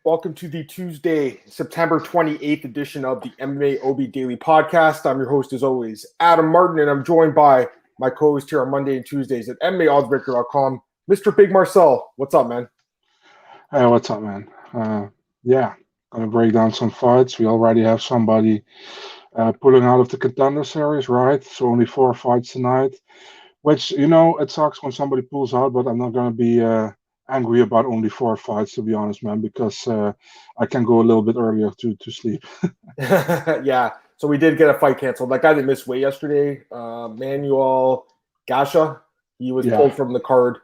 Welcome to the Tuesday, September 28th edition of the MMAOB Daily Podcast. I'm your host, as always, Adam Martin, and I'm joined by my co-host here on Monday and Tuesdays at MMAOddsbreaker.com, Mr. Big Marcel. What's up, man? Hey, what's up, man? Gonna break down some fights. We already have somebody pulling out of the Contender Series, right? So only 4 fights tonight, which, it sucks when somebody pulls out, but I'm not gonna be angry about only 4 fights, to be honest, man, because I can go a little bit earlier to sleep. Yeah, so we did get a fight canceled. That guy that missed weight yesterday, Manuel Gasha, he was pulled from the card.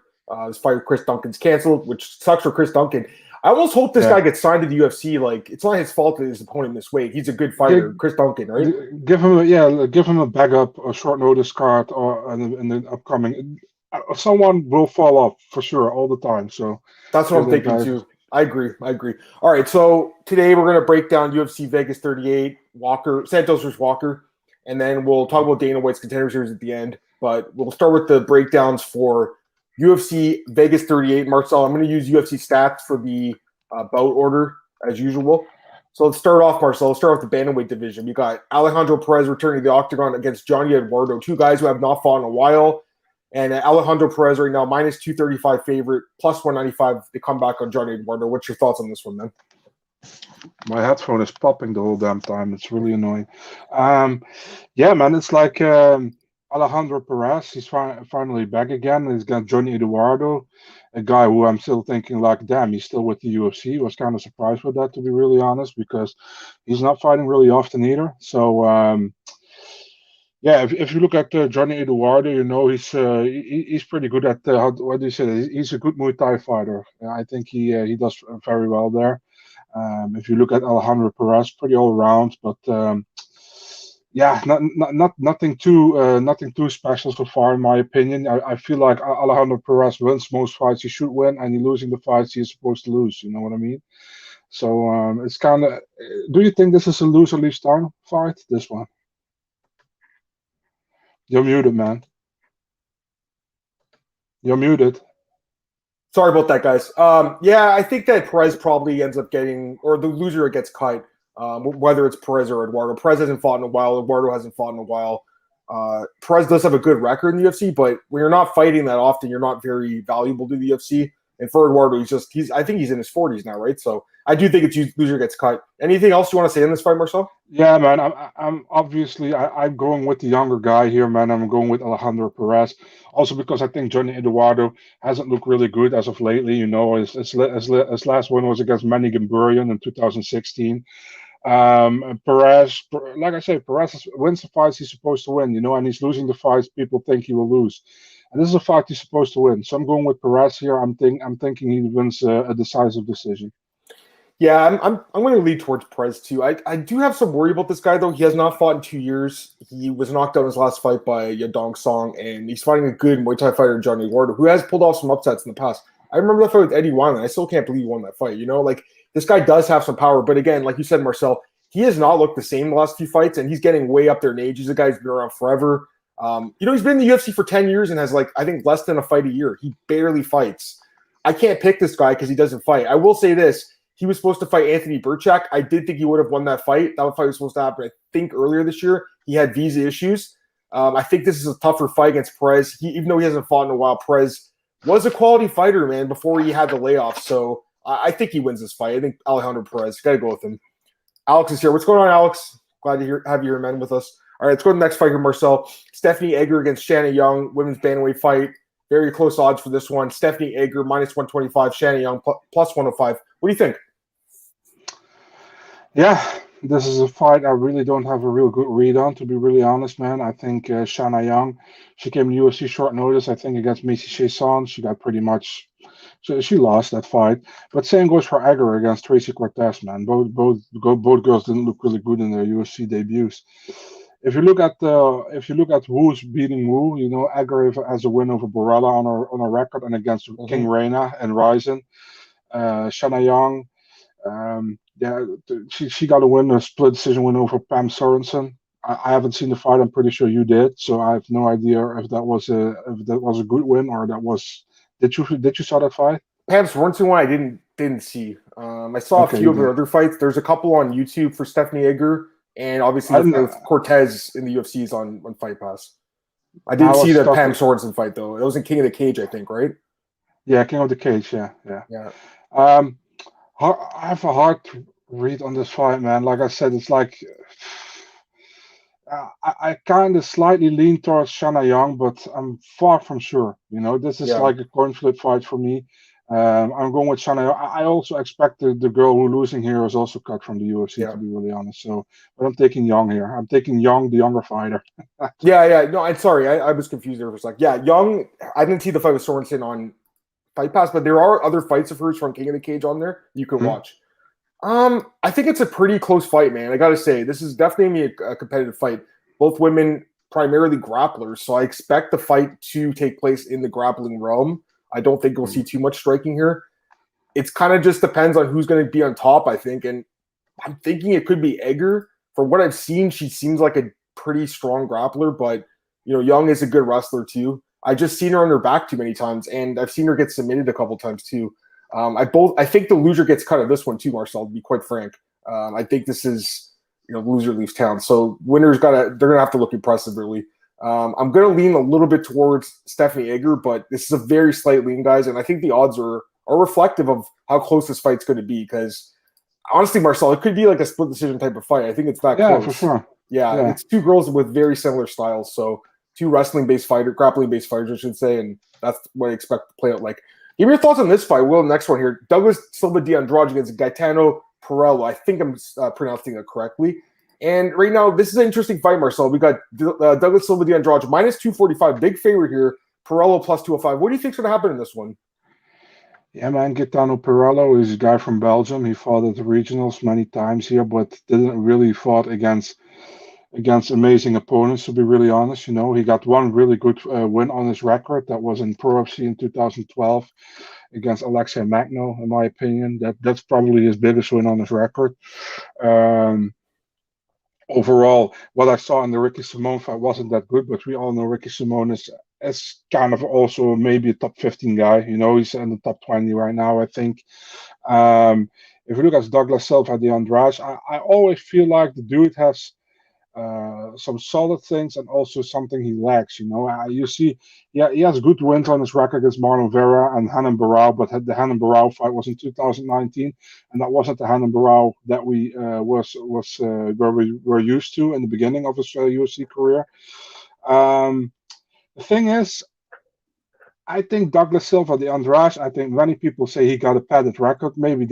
His fight with Chris Duncan's canceled, which sucks for Chris Duncan. I almost hope this guy gets signed to the UFC. Like, it's not his fault that his opponent missed weight. He's a good fighter, Chris Duncan, right? Give him a backup, a short notice card, or in the upcoming. Someone will fall off for sure all the time. So that's what I'm thinking too. I agree. All right, so today we're going to break down UFC Vegas 38, Santos versus Walker, and then we'll talk about Dana White's Contender Series at the end. But we'll start with the breakdowns for UFC Vegas 38. Marcel, I'm going to use UFC stats for the bout order as usual. So let's start off, Marcel. Let's start off the bantamweight division. We got Alejandro Perez returning to the octagon against Johnny Eduardo, 2 guys who have not fought in a while. And Alejandro Perez right now, minus 235 favorite, plus 195 to come back on Johnny Eduardo. What's your thoughts on this one, man? My headphone is popping the whole damn time. It's really annoying. Man, it's like Alejandro Perez. He's finally back again. He's got Johnny Eduardo, a guy who I'm still thinking like, damn, he's still with the UFC. I was kind of surprised with that, to be really honest, because he's not fighting really often either. So, if you look at Johnny Eduardo, he's pretty good at what do you say? He's a good Muay Thai fighter. I think he does very well there. If you look at Alejandro Perez, pretty all round, but nothing too special so far in my opinion. I feel like Alejandro Perez wins most fights he should win, and he's losing the fights he's supposed to lose. You know what I mean? So it's kind of. Do you think this is a lose or leave time fight? This one? You're muted, man. You're muted. Sorry about that, guys. I think that Perez probably ends up getting, or the loser gets cut, whether it's Perez or Eduardo. Perez hasn't fought in a while. Eduardo hasn't fought in a while. Perez does have a good record in the UFC, but when you're not fighting that often, you're not very valuable to the UFC. And for Eduardo, I think he's in his 40s now, right? So I do think it's loser gets cut. Anything else you want to say in this fight, Marcel? Yeah, man. I'm obviously I'm going with the younger guy here, man. I'm going with Alejandro Perez, also because I think Johnny Eduardo hasn't looked really good as of lately. His last one was against Manny Gamburian in 2016. Perez, like I say, Perez wins the fights he's supposed to win, and he's losing the fights people think he will lose. And this is a fight he's supposed to win. So I'm going with Perez here. I'm thinking he wins a decisive decision. Yeah, I'm going to lead towards Perez too. I do have some worry about this guy though. He has not fought in 2 years. He was knocked out in his last fight by Yadong Song, and he's fighting a good Muay Thai fighter, Johnny Eduardo, who has pulled off some upsets in the past. I remember that fight with Eddie Wineland. I still can't believe he won that fight. This guy does have some power, but again, like you said, Marcel, he has not looked the same the last few fights, and he's getting way up there in age. He's a guy who's been around forever. He's been in the UFC for 10 years and has I think less than a fight a year. He barely fights. I can't pick this guy because he doesn't fight. I will say this. He was supposed to fight Anthony Burchak. I did think he would have won that fight. That fight was supposed to happen, I think, earlier this year. He had visa issues. I think this is a tougher fight against Perez. Even though he hasn't fought in a while, Perez was a quality fighter, man, before he had the layoff. So I think he wins this fight. I think Alejandro Perez. Got to go with him. Alex is here. What's going on, Alex? Glad to have you here, man, with us. All right, let's go to the next fight here, Marcel. Stephanie Egger against Shanna Young, women's bantamweight fight. Very close odds for this one. Stephanie Egger, minus 125. Shanna Young, plus 105. What do you think? Yeah, this is a fight I really don't have a real good read on, to be really honest, man. I think Shanna Young, she came to UFC short notice, I think, against Macy Chiasson. She got pretty much So she lost that fight. But same goes for Igor against Tracy Cortez, man. Both girls didn't look really good in their UFC debuts. If you look at who's beating who, you know, Igor has a win over Borrella on a record and against King Reina and Ryzen. Shanna Young, she got a split decision win over Pam Sorensen. I haven't seen the fight. I'm pretty sure you did, so I have no idea if that was a good win or that was. Did you saw that fight? Pam Sorensen one, I didn't didn't see. I saw a Okay, few of their other fights. There's a couple on YouTube for Stephanie Egger, and obviously the Cortez in the UFC is on Fight Pass. I didn't see the Pam Sorensen fight though. It was in King of the Cage, I think, right? Yeah, King of the Cage. Yeah. I have a hard read on this fight, man. Like I said, it's like I kind of slightly lean towards Shanna Young, but I'm far from sure. This is like a coin flip fight for me. I'm going with Shanna Young. I also expect the girl who's losing here is also cut from the UFC, to be really honest. So, but I'm taking Young here. I'm taking Young, the younger fighter. No, I'm sorry. I was confused there for a second. Yeah, Young, I didn't see the fight with Sorensen on Fight Pass, but there are other fights of hers from King of the Cage on there you can watch. I think it's a pretty close fight, man. I got to say, this is definitely a competitive fight. Both women primarily grapplers, so I expect the fight to take place in the grappling realm. I don't think we'll see too much striking here. It's kind of just depends on who's going to be on top, I think. And I'm thinking it could be Egger. From what I've seen, she seems like a pretty strong grappler, but Young is a good wrestler too. I just seen her on her back too many times, and I've seen her get submitted a couple times too. I think the loser gets cut of this one too, Marcel, to be quite frank. I think this is loser leaves town. So they're gonna have to look impressive, really. I'm gonna lean a little bit towards Stephanie Egger, but this is a very slight lean, guys, and I think the odds are reflective of how close this fight's going to be. Because honestly, Marcel, it could be like a split decision type of fight. I think it's that close. Yeah, for sure. Yeah, it's two girls with very similar styles. So two grappling-based fighters, I should say, and that's what I expect to play out like. Give me your thoughts on this fight. Will, next one here. Douglas Silva de Andrade against Guytano Perello. I think I'm pronouncing it correctly. And right now, this is an interesting fight, Marcel. We got Douglas Silva de Andrade minus 245, big favorite here. Perello plus 205. What do you think's going to happen in this one? Yeah, man, Guytano Perello is a guy from Belgium. He fought at the regionals many times here, but didn't really fought against amazing opponents, to be really honest. He got one really good win on his record. That was in Pro FC in 2012 against Alexei Magno, in my opinion. That's probably his biggest win on his record. Overall, what I saw in the Ricky Simone fight wasn't that good, but we all know Ricky Simone is kind of also maybe a top 15 guy. He's in the top 20 right now, I think. If you look at Douglas Silva de Andrade, I always feel like the dude has some solid things and also something he lacks. You see, he has good wins on his record against Marlon Vera and Hanan Barao, but the Hanan Barao fight was in 2019, and that wasn't the Hanan Barao that we where we were used to in the beginning of his UFC career. The thing is, I think Douglas Silva de Andrade, I think many people say he got a padded record. Maybe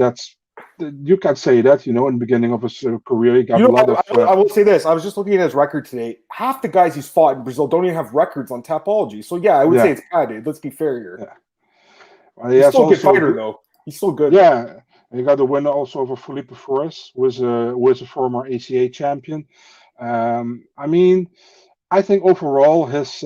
you can say that, in the beginning of his career, he got a lot of... I will say this. I was just looking at his record today. Half the guys he's fought in Brazil don't even have records on Tapology. So, yeah, I would say it's padded. Let's be fair here. Yeah. Well, he's still a good fighter, though. He's still good. Yeah. And he got a winner also over Felipe Flores, who is a former ACA champion. I think overall his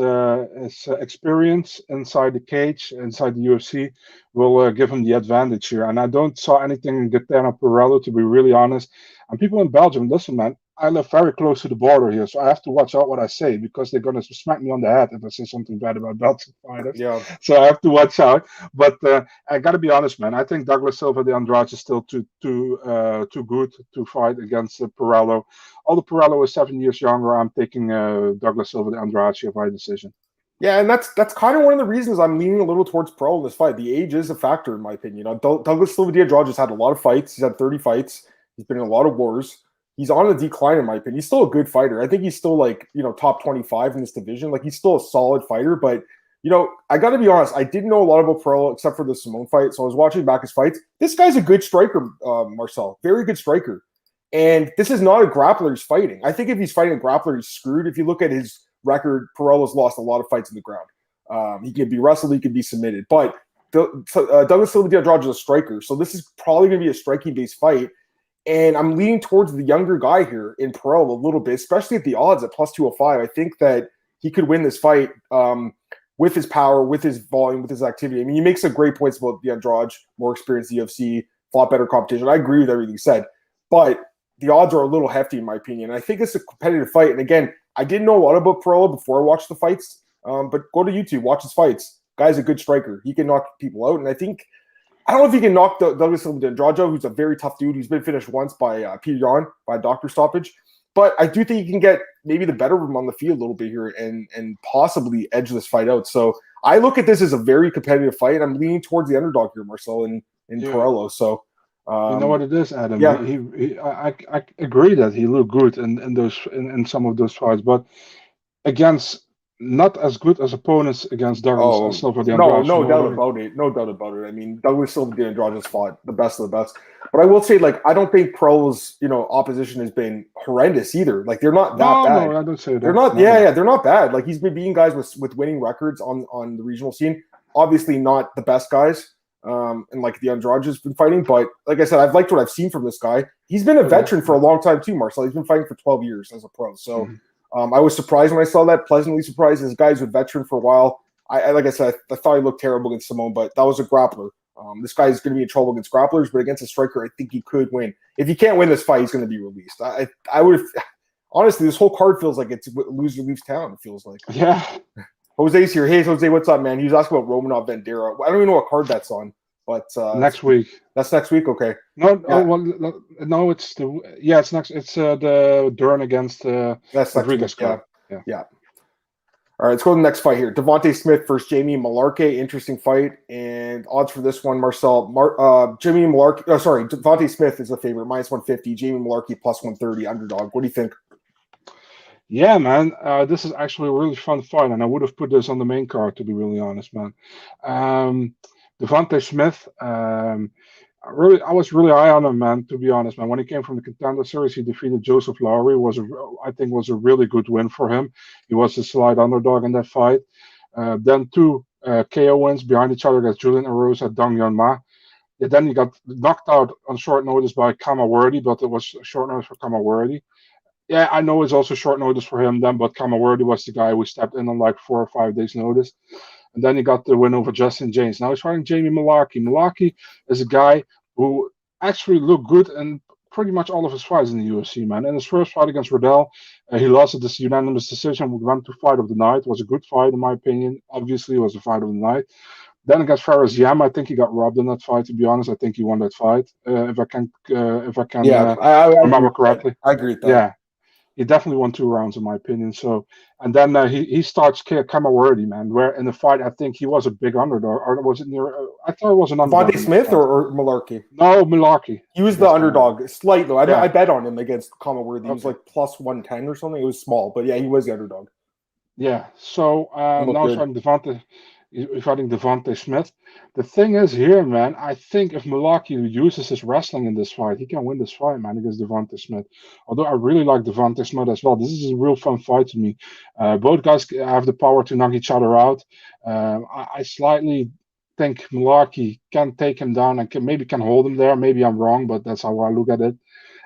experience inside the cage, inside the UFC, will give him the advantage here. And I don't saw anything in Guytano Perello, to be really honest. And people in Belgium, listen, man, I live very close to the border here, so I have to watch out what I say because they're going to smack me on the head if I say something bad about Belgian fighters. Yeah. So I have to watch out. But I got to be honest, man. I think Douglas Silva de Andrade is still too good to fight against Perello. Although Perello is 7 years younger, I'm taking Douglas Silva de Andrade by decision. Yeah, and that's kind of one of the reasons I'm leaning a little towards Perello in this fight. The age is a factor, in my opinion. Douglas Silva de Andrade has had a lot of fights. He's had 30 fights. He's been in a lot of wars. He's on a decline, in my opinion. He's still a good fighter. I think he's still top 25 in this division. He's still a solid fighter. But, I got to be honest. I didn't know a lot about Perello except for the Simone fight. So I was watching back his fights. This guy's a good striker, Marcel. Very good striker. And this is not a grappler he's fighting. I think if he's fighting a grappler, he's screwed. If you look at his record, Perello's lost a lot of fights in the ground. He can be wrestled. He can be submitted. But Douglas Silva de Andrade is a striker. So this is probably going to be a striking-based fight. And I'm leaning towards the younger guy here in Perello a little bit, especially at the odds at plus 205. I think that he could win this fight with his power, with his volume, with his activity. I mean, he makes some great points about the Andrade, more experienced UFC, fought better competition. I agree with everything he said. But the odds are a little hefty, in my opinion. I think it's a competitive fight. And again, I didn't know a lot about Perello before I watched the fights. But go to YouTube, watch his fights. Guy's a good striker. He can knock people out. And I think I don't know if he can knock Douglas Silva de Andrade, who's a very tough dude. He's been finished once by Peter Yan by doctor stoppage. But I do think he can get maybe the better of him on the field a little bit here and possibly edge this fight out. So I look at this as a very competitive fight. I'm leaning towards the underdog here, Marcel, in Perello. So you know what it is, Adam. Yeah. I agree that he looked good in some of those fights, but against not as good as opponents against Douglas Silva de Andrade. No doubt about it. No doubt about it. I mean, Douglas Silva de Andrade just fought the best of the best. But I will say, like, I don't think Perello's, opposition has been horrendous either. Like, they're not that bad. No, I don't say that. They're not. They're not bad. Like, he's been beating guys with winning records on the regional scene. Obviously, not the best guys. And like the Andrade has been fighting, but like I said, I've liked what I've seen from this guy. He's been a veteran for a long time too, Marcel. He's been fighting for 12 years as a pro. So I was surprised when I saw that, pleasantly surprised. This guy's a veteran for a while. I like I said, I thought he looked terrible against Simone, but that was a grappler. This guy is going to be in trouble against grapplers, but against a striker, I think he could win. If he can't win this fight, he's going to be released. I would have honestly, this whole card feels like it's loser leaves town. It feels like. Yeah. Jose's here. Hey, Jose, what's up, man? He was asking about Romanov Bandera. I don't even know what card that's on. But next week. That's next week, okay? No, it's it's next. It's the Dern against that's Rodriguez card. Yeah. All right, let's go to the next fight here. Devonte Smith versus Jamie Malarkey. Interesting fight. And odds for this one, Marcel. Jamie Malarkey. Oh, sorry, Devonte Smith is the favorite, -150. Jamie Malarkey +130 underdog. What do you think? Yeah, man. This is actually a really fun fight, and I would have put this on the main card, to be really honest, man. Devonte Smith, I was really high on him, man, to be honest, man. When he came from the Contender Series, he defeated Joseph Lowry. I think was a really good win for him. He was a slight underdog in that fight. Then two KO wins behind each other against Julian Erosa, Dong Yun Ma. Yeah, then he got knocked out on short notice by Kama Worthy, but it was short notice for Kama Worthy. Yeah, I know it's also short notice for him then, but Kama Worthy was the guy who stepped in on like 4 or 5 days' notice. And then he got the win over Justin James. Now he's fighting Jamie Malarkey. Malarkey is a guy who actually looked good in pretty much all of his fights in the UFC, man. In his first fight against Riddell, he lost at this unanimous decision. We went to fight of the night. It was a good fight, in my opinion. Obviously, it was a fight of the night. Then against Fares Yam, I think he got robbed in that fight, to be honest. I think he won that fight, if I can remember correctly. I agree with that. Yeah. He definitely won 2 rounds, in my opinion. So, and then he starts Kama Worthy, man. Where in the fight, I think he was a big underdog, or was it near? I thought it was an underdog. Devonte Smith or Malarkey? No, Malarkey. He was the underdog, slight though. I bet on him against Kama Worthy. He was like +110 or something. It was small, but yeah, he was the underdog. Yeah. So now he's fighting Devonte Smith. The thing is here, man, I think if Malarkey uses his wrestling in this fight, he can win this fight, man, against Devonte Smith. Although I really like Devonte Smith as well. This is a real fun fight to me. Both guys have the power to knock each other out. I slightly think Malarkey can take him down and maybe can hold him there. Maybe I'm wrong, but that's how I look at it.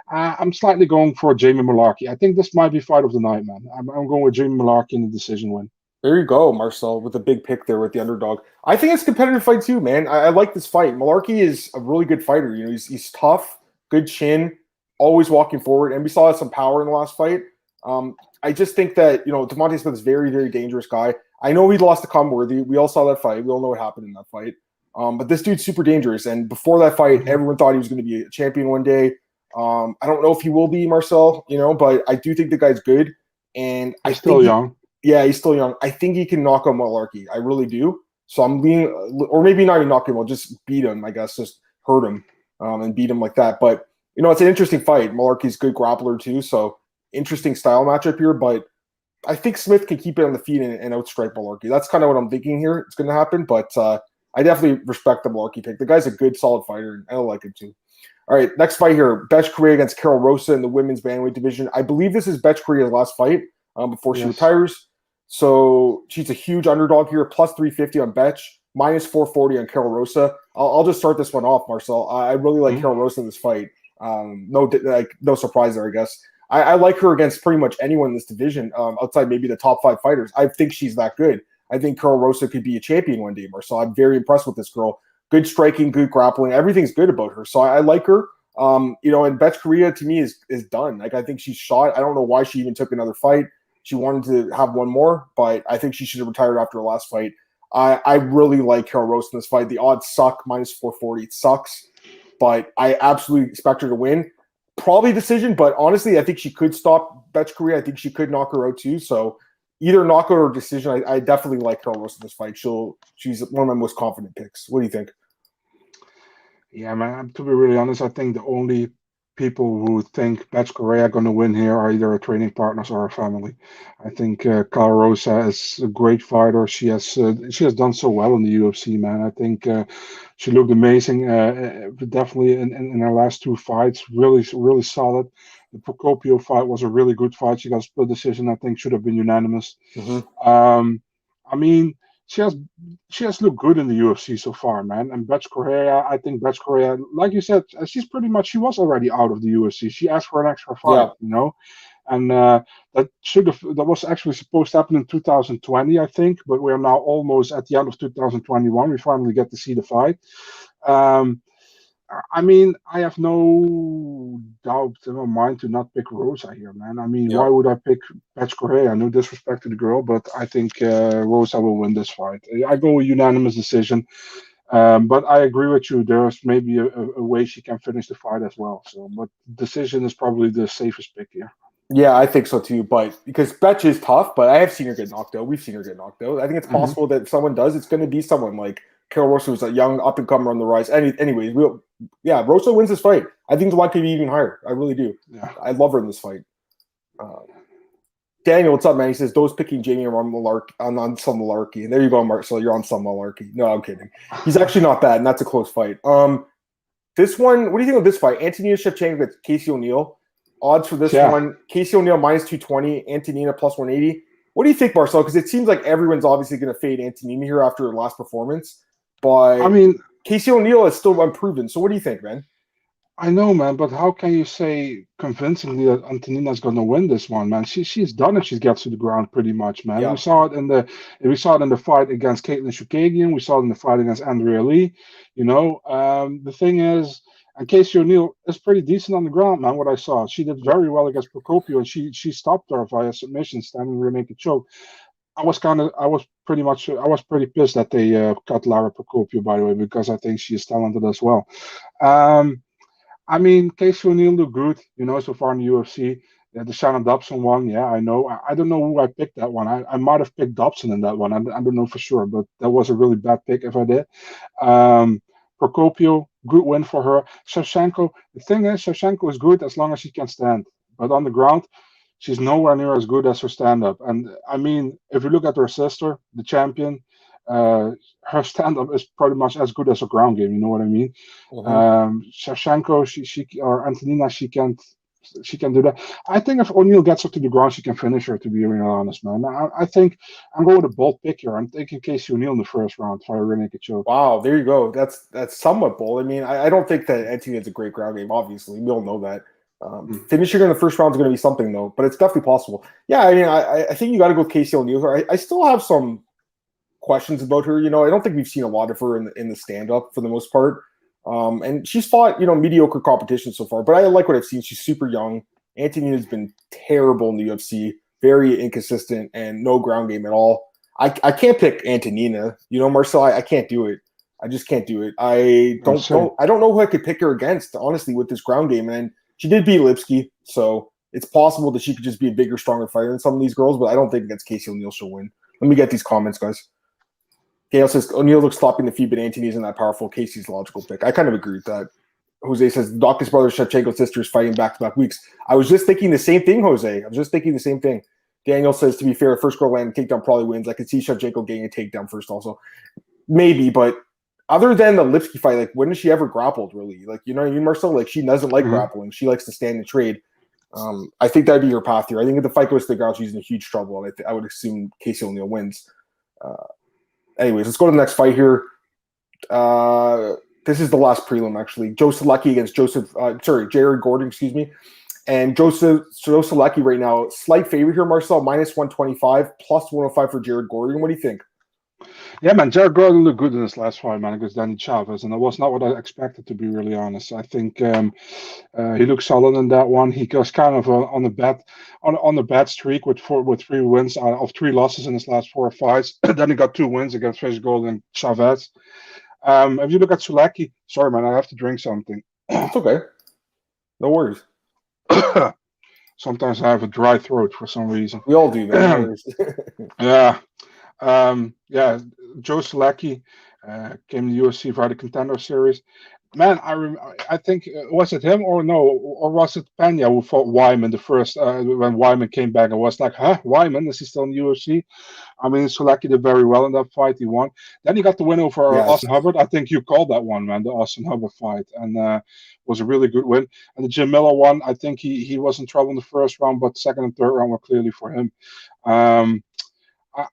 I'm slightly going for Jamie Malarkey. I think this might be fight of the night, man. I'm going with Jamie Malarkey in the decision win. There you go, Marcel, with a big pick there with the underdog. I think it's a competitive fight too, man. I like this fight. Malarkey is a really good fighter. He's tough, good chin, always walking forward, and we saw some power in the last fight. I just think that Devonte Smith is a very, very dangerous guy. I know he lost to Kama Worthy. We all saw that fight. We all know what happened in that fight. But this dude's super dangerous. And before that fight, everyone thought he was going to be a champion one day. I don't know if he will be, Marcel, but I do think the guy's good. And he's still young. Yeah, he's still young. I think he can knock out Malarkey. I really do. So I'm leaning, or maybe not even knock him, I'll just beat him, I guess, just hurt him and beat him like that. But, it's an interesting fight. Malarkey's a good grappler too, so interesting style matchup here. But I think Smith can keep it on the feet and outstrike Malarkey. That's kind of what I'm thinking here. It's going to happen, but I definitely respect the Malarkey pick. The guy's a good, solid fighter, and I like him too. All right, next fight here. Betch Correa against Carol Rosa in the women's bantamweight division. I believe this is Betch Correa's last fight before she retires. So she's a huge underdog here, +350 on Betch, -440 on Carol Rosa. I'll just start this one off, Marcel. I really like Carol Rosa in this fight. No surprise there, I guess. I like her against pretty much anyone in this division, outside maybe the top 5 fighters. I think she's that good. I think Carol Rosa could be a champion one day, Marcel. I'm very impressed with this girl. Good striking, good grappling. Everything's good about her. So I like her. And Betch Correa to me is done. Like, I think she's shot. I don't know why she even took another fight. She wanted to have one more, but I think she should have retired after her last fight. I really like Carol Rose in this fight. The odds suck, minus 440. It sucks, but I absolutely expect her to win. Probably decision, but honestly, I think she could stop Betch Correa. I think she could knock her out too. So either knockout or decision. I definitely like Carol Rose in this fight. She's one of my most confident picks. What do you think? Yeah, man. To be really honest, I think the only people who think Betch Correa are going to win here are either training partners or a family. I think Carla Rosa is a great fighter. She has done so well in the UFC, man. I think she looked amazing. Definitely in her last two fights, really solid. The Procopio fight was a really good fight. She got a split decision. I think should have been unanimous. I mean, she has looked good in the UFC so far, man. And Betch Correa, I think Betch Correa, like you said, she was already out of the UFC. She asked for an extra fight, and that was actually supposed to happen in 2020, I think. But we are now almost at the end of 2021. We finally get to see the fight. I mean, I have no doubt in my mind to not pick Rosa here, man. I mean, why would I pick Betch Correa? No disrespect to the girl, but I think Rosa will win this fight. I go with unanimous decision, but I agree with you. There's maybe a way she can finish the fight as well. So, but decision is probably the safest pick here. Yeah, I think so too. But because Betch is tough, but I have seen her get knocked out. We've seen her get knocked out. I think it's possible that if someone does, it's going to be someone like Carol Rosa, who's a young up and comer on the rise. Anyways, Rosa wins this fight. I think the line could be even higher. I really do. Yeah. I love her in this fight. Daniel, what's up, man? He says those picking Jamie are on some malarkey. And there you go, Marcel. You're on some malarkey. No, I'm kidding. He's actually not bad, and that's a close fight. This one, what do you think of this fight? Antonina Shevchenko against Casey O'Neill. Odds for this one: Casey O'Neill minus 220, Antonina plus 180. What do you think, Marcel? Because it seems like everyone's obviously going to fade Antonina here after her last performance. But I mean, Casey O'Neill is still unproven. So what do you think, man? I know, man, but how can you say convincingly that Antonina's going to win this one, man? She's done it. She gets to the ground pretty much, man. Yeah. We saw it in the fight against Caitlin Chookagian. We saw it in the fight against Andrea Lee. The thing is, and Casey O'Neill is pretty decent on the ground, man. What I saw, she did very well against Procopio, and she stopped her via submission, standing rear naked choke. I was pretty pissed that they cut Lara Procopio, by the way, because I think she is talented as well. I mean, Casey O'Neill looked good, so far in the UFC. The Shannon Dobson one, I know. I don't know who I picked that one. I might have picked Dobson in that one. I don't know for sure, but that was a really bad pick if I did. Procopio, good win for her. Shevchenko, the thing is, Shevchenko is good as long as she can stand. But on the ground, she's nowhere near as good as her stand-up. And, I mean, if you look at her sister, the champion, her stand-up is pretty much as good as her ground game, you know what I mean? Shevchenko, she or Antonina, she can do that. I think if O'Neill gets her to the ground, she can finish her, to be really honest, man. I think I'm going with a bold pick here. I'm taking Casey O'Neill in the first round if I really make a choke. Wow, there you go. That's somewhat bold. I mean, I don't think that Antonina has a great ground game, obviously. We all know that. Finishing in the first round is going to be something, though, but it's definitely possible. Yeah, I mean, I think you got to go Casey O'Neill. I still have some questions about her. I don't think we've seen a lot of her in the stand-up for the most part. And she's fought, mediocre competition so far, but I like what I've seen. She's super young. Antonina's been terrible in the UFC, very inconsistent, and no ground game at all. I can't pick Antonina. Marcel, I can't do it. I just can't do it. I don't know who I could pick her against, honestly, with this ground game. And she did beat Lipsky, so it's possible that she could just be a bigger, stronger fighter than some of these girls, but I don't think against Casey O'Neill she'll win. Let me get these comments, guys. Gail says, O'Neill looks sloppy in the feet, but Anthony isn't that powerful. Casey's logical pick. I kind of agree with that. Jose says, Daukaus brother Shevchenko's sister is fighting back-to-back weeks. I was just thinking the same thing, Jose. I was just thinking the same thing. Daniel says, to be fair, first girl landing takedown probably wins. I could see Shevchenko getting a takedown first also. Maybe, but other than the Lipsky fight, like, when has she ever grappled, really? Like, you know what I mean, Marcel? Like, she doesn't like grappling. She likes to stand and trade. I think that'd be her path here. I think if the fight goes to the ground, she's in huge trouble, and I would assume Casey O'Neill wins. Anyways, let's go to the next fight here. This is the last prelim, actually. Joe Selecki against Jared Gordon, excuse me. And Joe Selecki right now, slight favorite here, Marcel, minus 125, plus 105 for Jared Gordon. What do you think? Yeah, man, Jared Gordon looked good in his last fight, man, against Danny Chavez, and it was not what I expected, to be really honest. I think he looked solid in that one. He was kind of on a bad streak with 3 wins out of 3 losses in his last 4 fights. Then he got 2 wins against Fish Gold and Chavez. If you look at Sulaki, sorry, man, I have to drink something. It's okay. No worries. Sometimes I have a dry throat for some reason. We all do, man. Yeah. Joe Selecki came to the UFC via the Contender Series. Man, I think was it him or no, or was it Pena who fought Wyman the first when Wyman came back and was like, huh, Wyman, is he still in the UFC? I mean, Selecki did very well in that fight. He won. Then he got the win over Austin Hubbard. I think you called that one, man, the Austin Hubbard fight, and was a really good win. And the Jim Miller one, I think he was in trouble in the first round, but second and third round were clearly for him.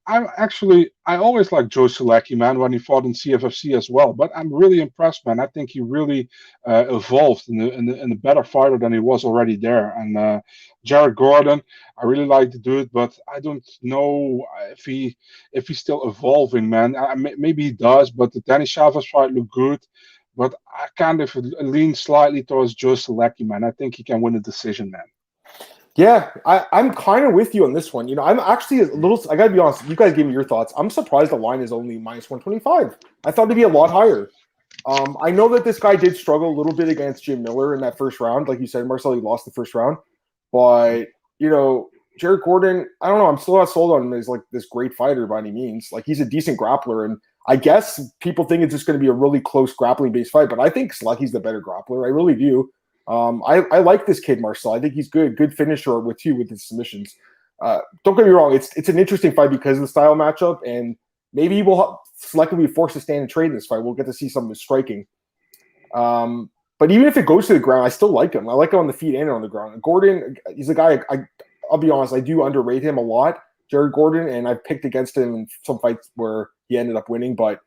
I always liked Joe Selecki, man, when he fought in CFFC as well. But I'm really impressed, man. I think he really evolved in a better fighter than he was already there. And Jared Gordon, I really like the dude, but I don't know if he's still evolving, man. Maybe he does, but the Danny Chavez fight looked good. But I kind of lean slightly towards Joe Selecki, man. I think he can win a decision, man. Yeah, I'm kind of with you on this one. You know, I'm actually a little. I gotta be honest. You guys gave me your thoughts. I'm surprised the line is only -125. I thought it'd be a lot higher. I know that this guy did struggle a little bit against Jim Miller in that first round, like you said, Marcel. He lost the first round, but you know, Jared Gordon. I don't know. I'm still not sold on him as like this great fighter by any means. Like he's a decent grappler, and I guess people think it's just going to be a really close grappling based fight. But I think Selecki's the better grappler. I really do. I like this kid, Marcel. I think he's good finisher with his submissions. Don't get me wrong, it's an interesting fight because of the style matchup, and maybe he will selectively be forced to stand and trade in this fight. We'll get to see some of his striking. But even if it goes to the ground, I still like him. I like him on the feet and on the ground. Gordon, he's a guy. I'll be honest, I do underrate him a lot, Jared Gordon, and I've picked against him in some fights where he ended up winning, but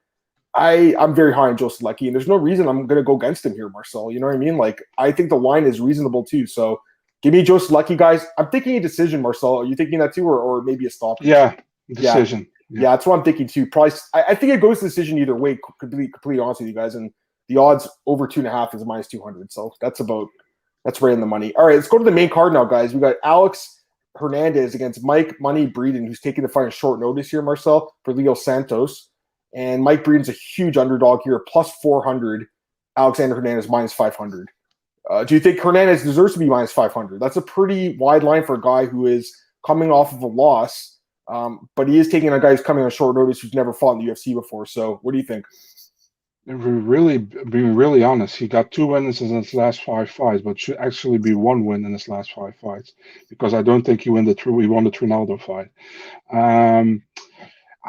I'm very high on Joe Selecki, and there's no reason I'm going to go against him here, Marcel. You know what I mean? Like, I think the line is reasonable too. So give me Joe Selecki, guys. I'm thinking a decision, Marcel. Are you thinking that too, or maybe a stop? Yeah, decision. Yeah, that's what I'm thinking too. Probably, I think it goes to decision either way, completely honest with you guys. And the odds over 2.5 is -200. So that's right in the money. All right, let's go to the main card now, guys. We got Alex Hernandez against Mike Money Breeden, who's taking the fight on short notice here, Marcel, for Leo Santos. And Mike Breeden's a huge underdog here, +400. Alexander Hernandez -500. Do you think Hernandez deserves to be -500? That's a pretty wide line for a guy who is coming off of a loss, but he is taking a guy who's coming on short notice who's never fought in the UFC before. So what do you think? Being really honest, he got 2 wins in his last 5 fights, but should actually be 1 win in his last 5 fights, because I don't think he won the Trinaldo fight.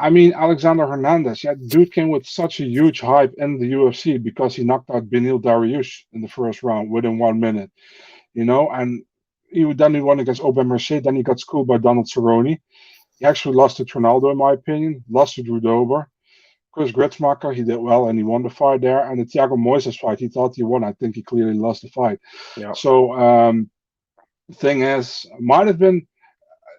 I mean, Alexander Hernandez, the dude came with such a huge hype in the UFC because he knocked out Beneil Dariush in the first round within 1 minute, you know, and then he won against Aubin Mercier, then he got schooled by Donald Cerrone. He actually lost to Trinaldo, in my opinion, lost to Drew Dober. Chris Gritzmacher, he did well, and he won the fight there. And the Thiago Moises fight, he thought he won. I think he clearly lost the fight. Yeah. So the thing is,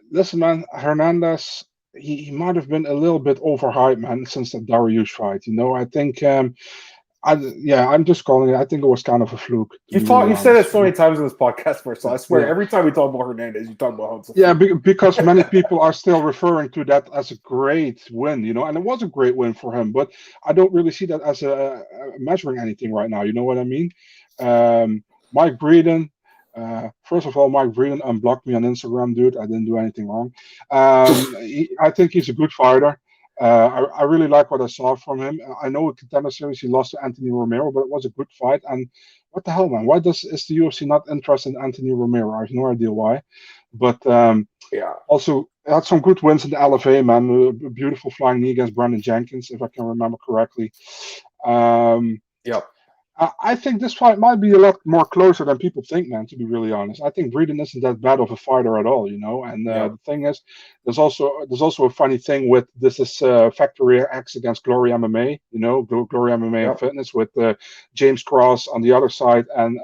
listen, man, Hernandez, he might have been a little bit overhyped, man, since the Dariush fight. You know, I think, I'm just calling it. I think it was kind of a fluke. You said it so many times in this podcast, Marcel. I swear, every time we talk about Hernandez, you talk about how. Yeah, because many people are still referring to that as a great win, you know, and it was a great win for him. But I don't really see that as a measuring anything right now. You know what I mean? Mike Breeden. First of all, Mike Breeden unblocked me on Instagram, dude. I didn't do anything wrong. I think he's a good fighter. I really like what I saw from him. I know in Contender Series he lost to Anthony Romero, but it was a good fight. And what the hell, man? Why is the UFC not interested in Anthony Romero? I have no idea why. But also had some good wins in the LFA, man. A beautiful flying knee against Brandon Jenkins, if I can remember correctly. I think this fight might be a lot more closer than people think, man, to be really honest. I think Breeden isn't that bad of a fighter at all, you know. And the thing is, there's also a funny thing with this is Factory X against Glory MMA, you know, Glory MMA and Fitness with James Cross on the other side and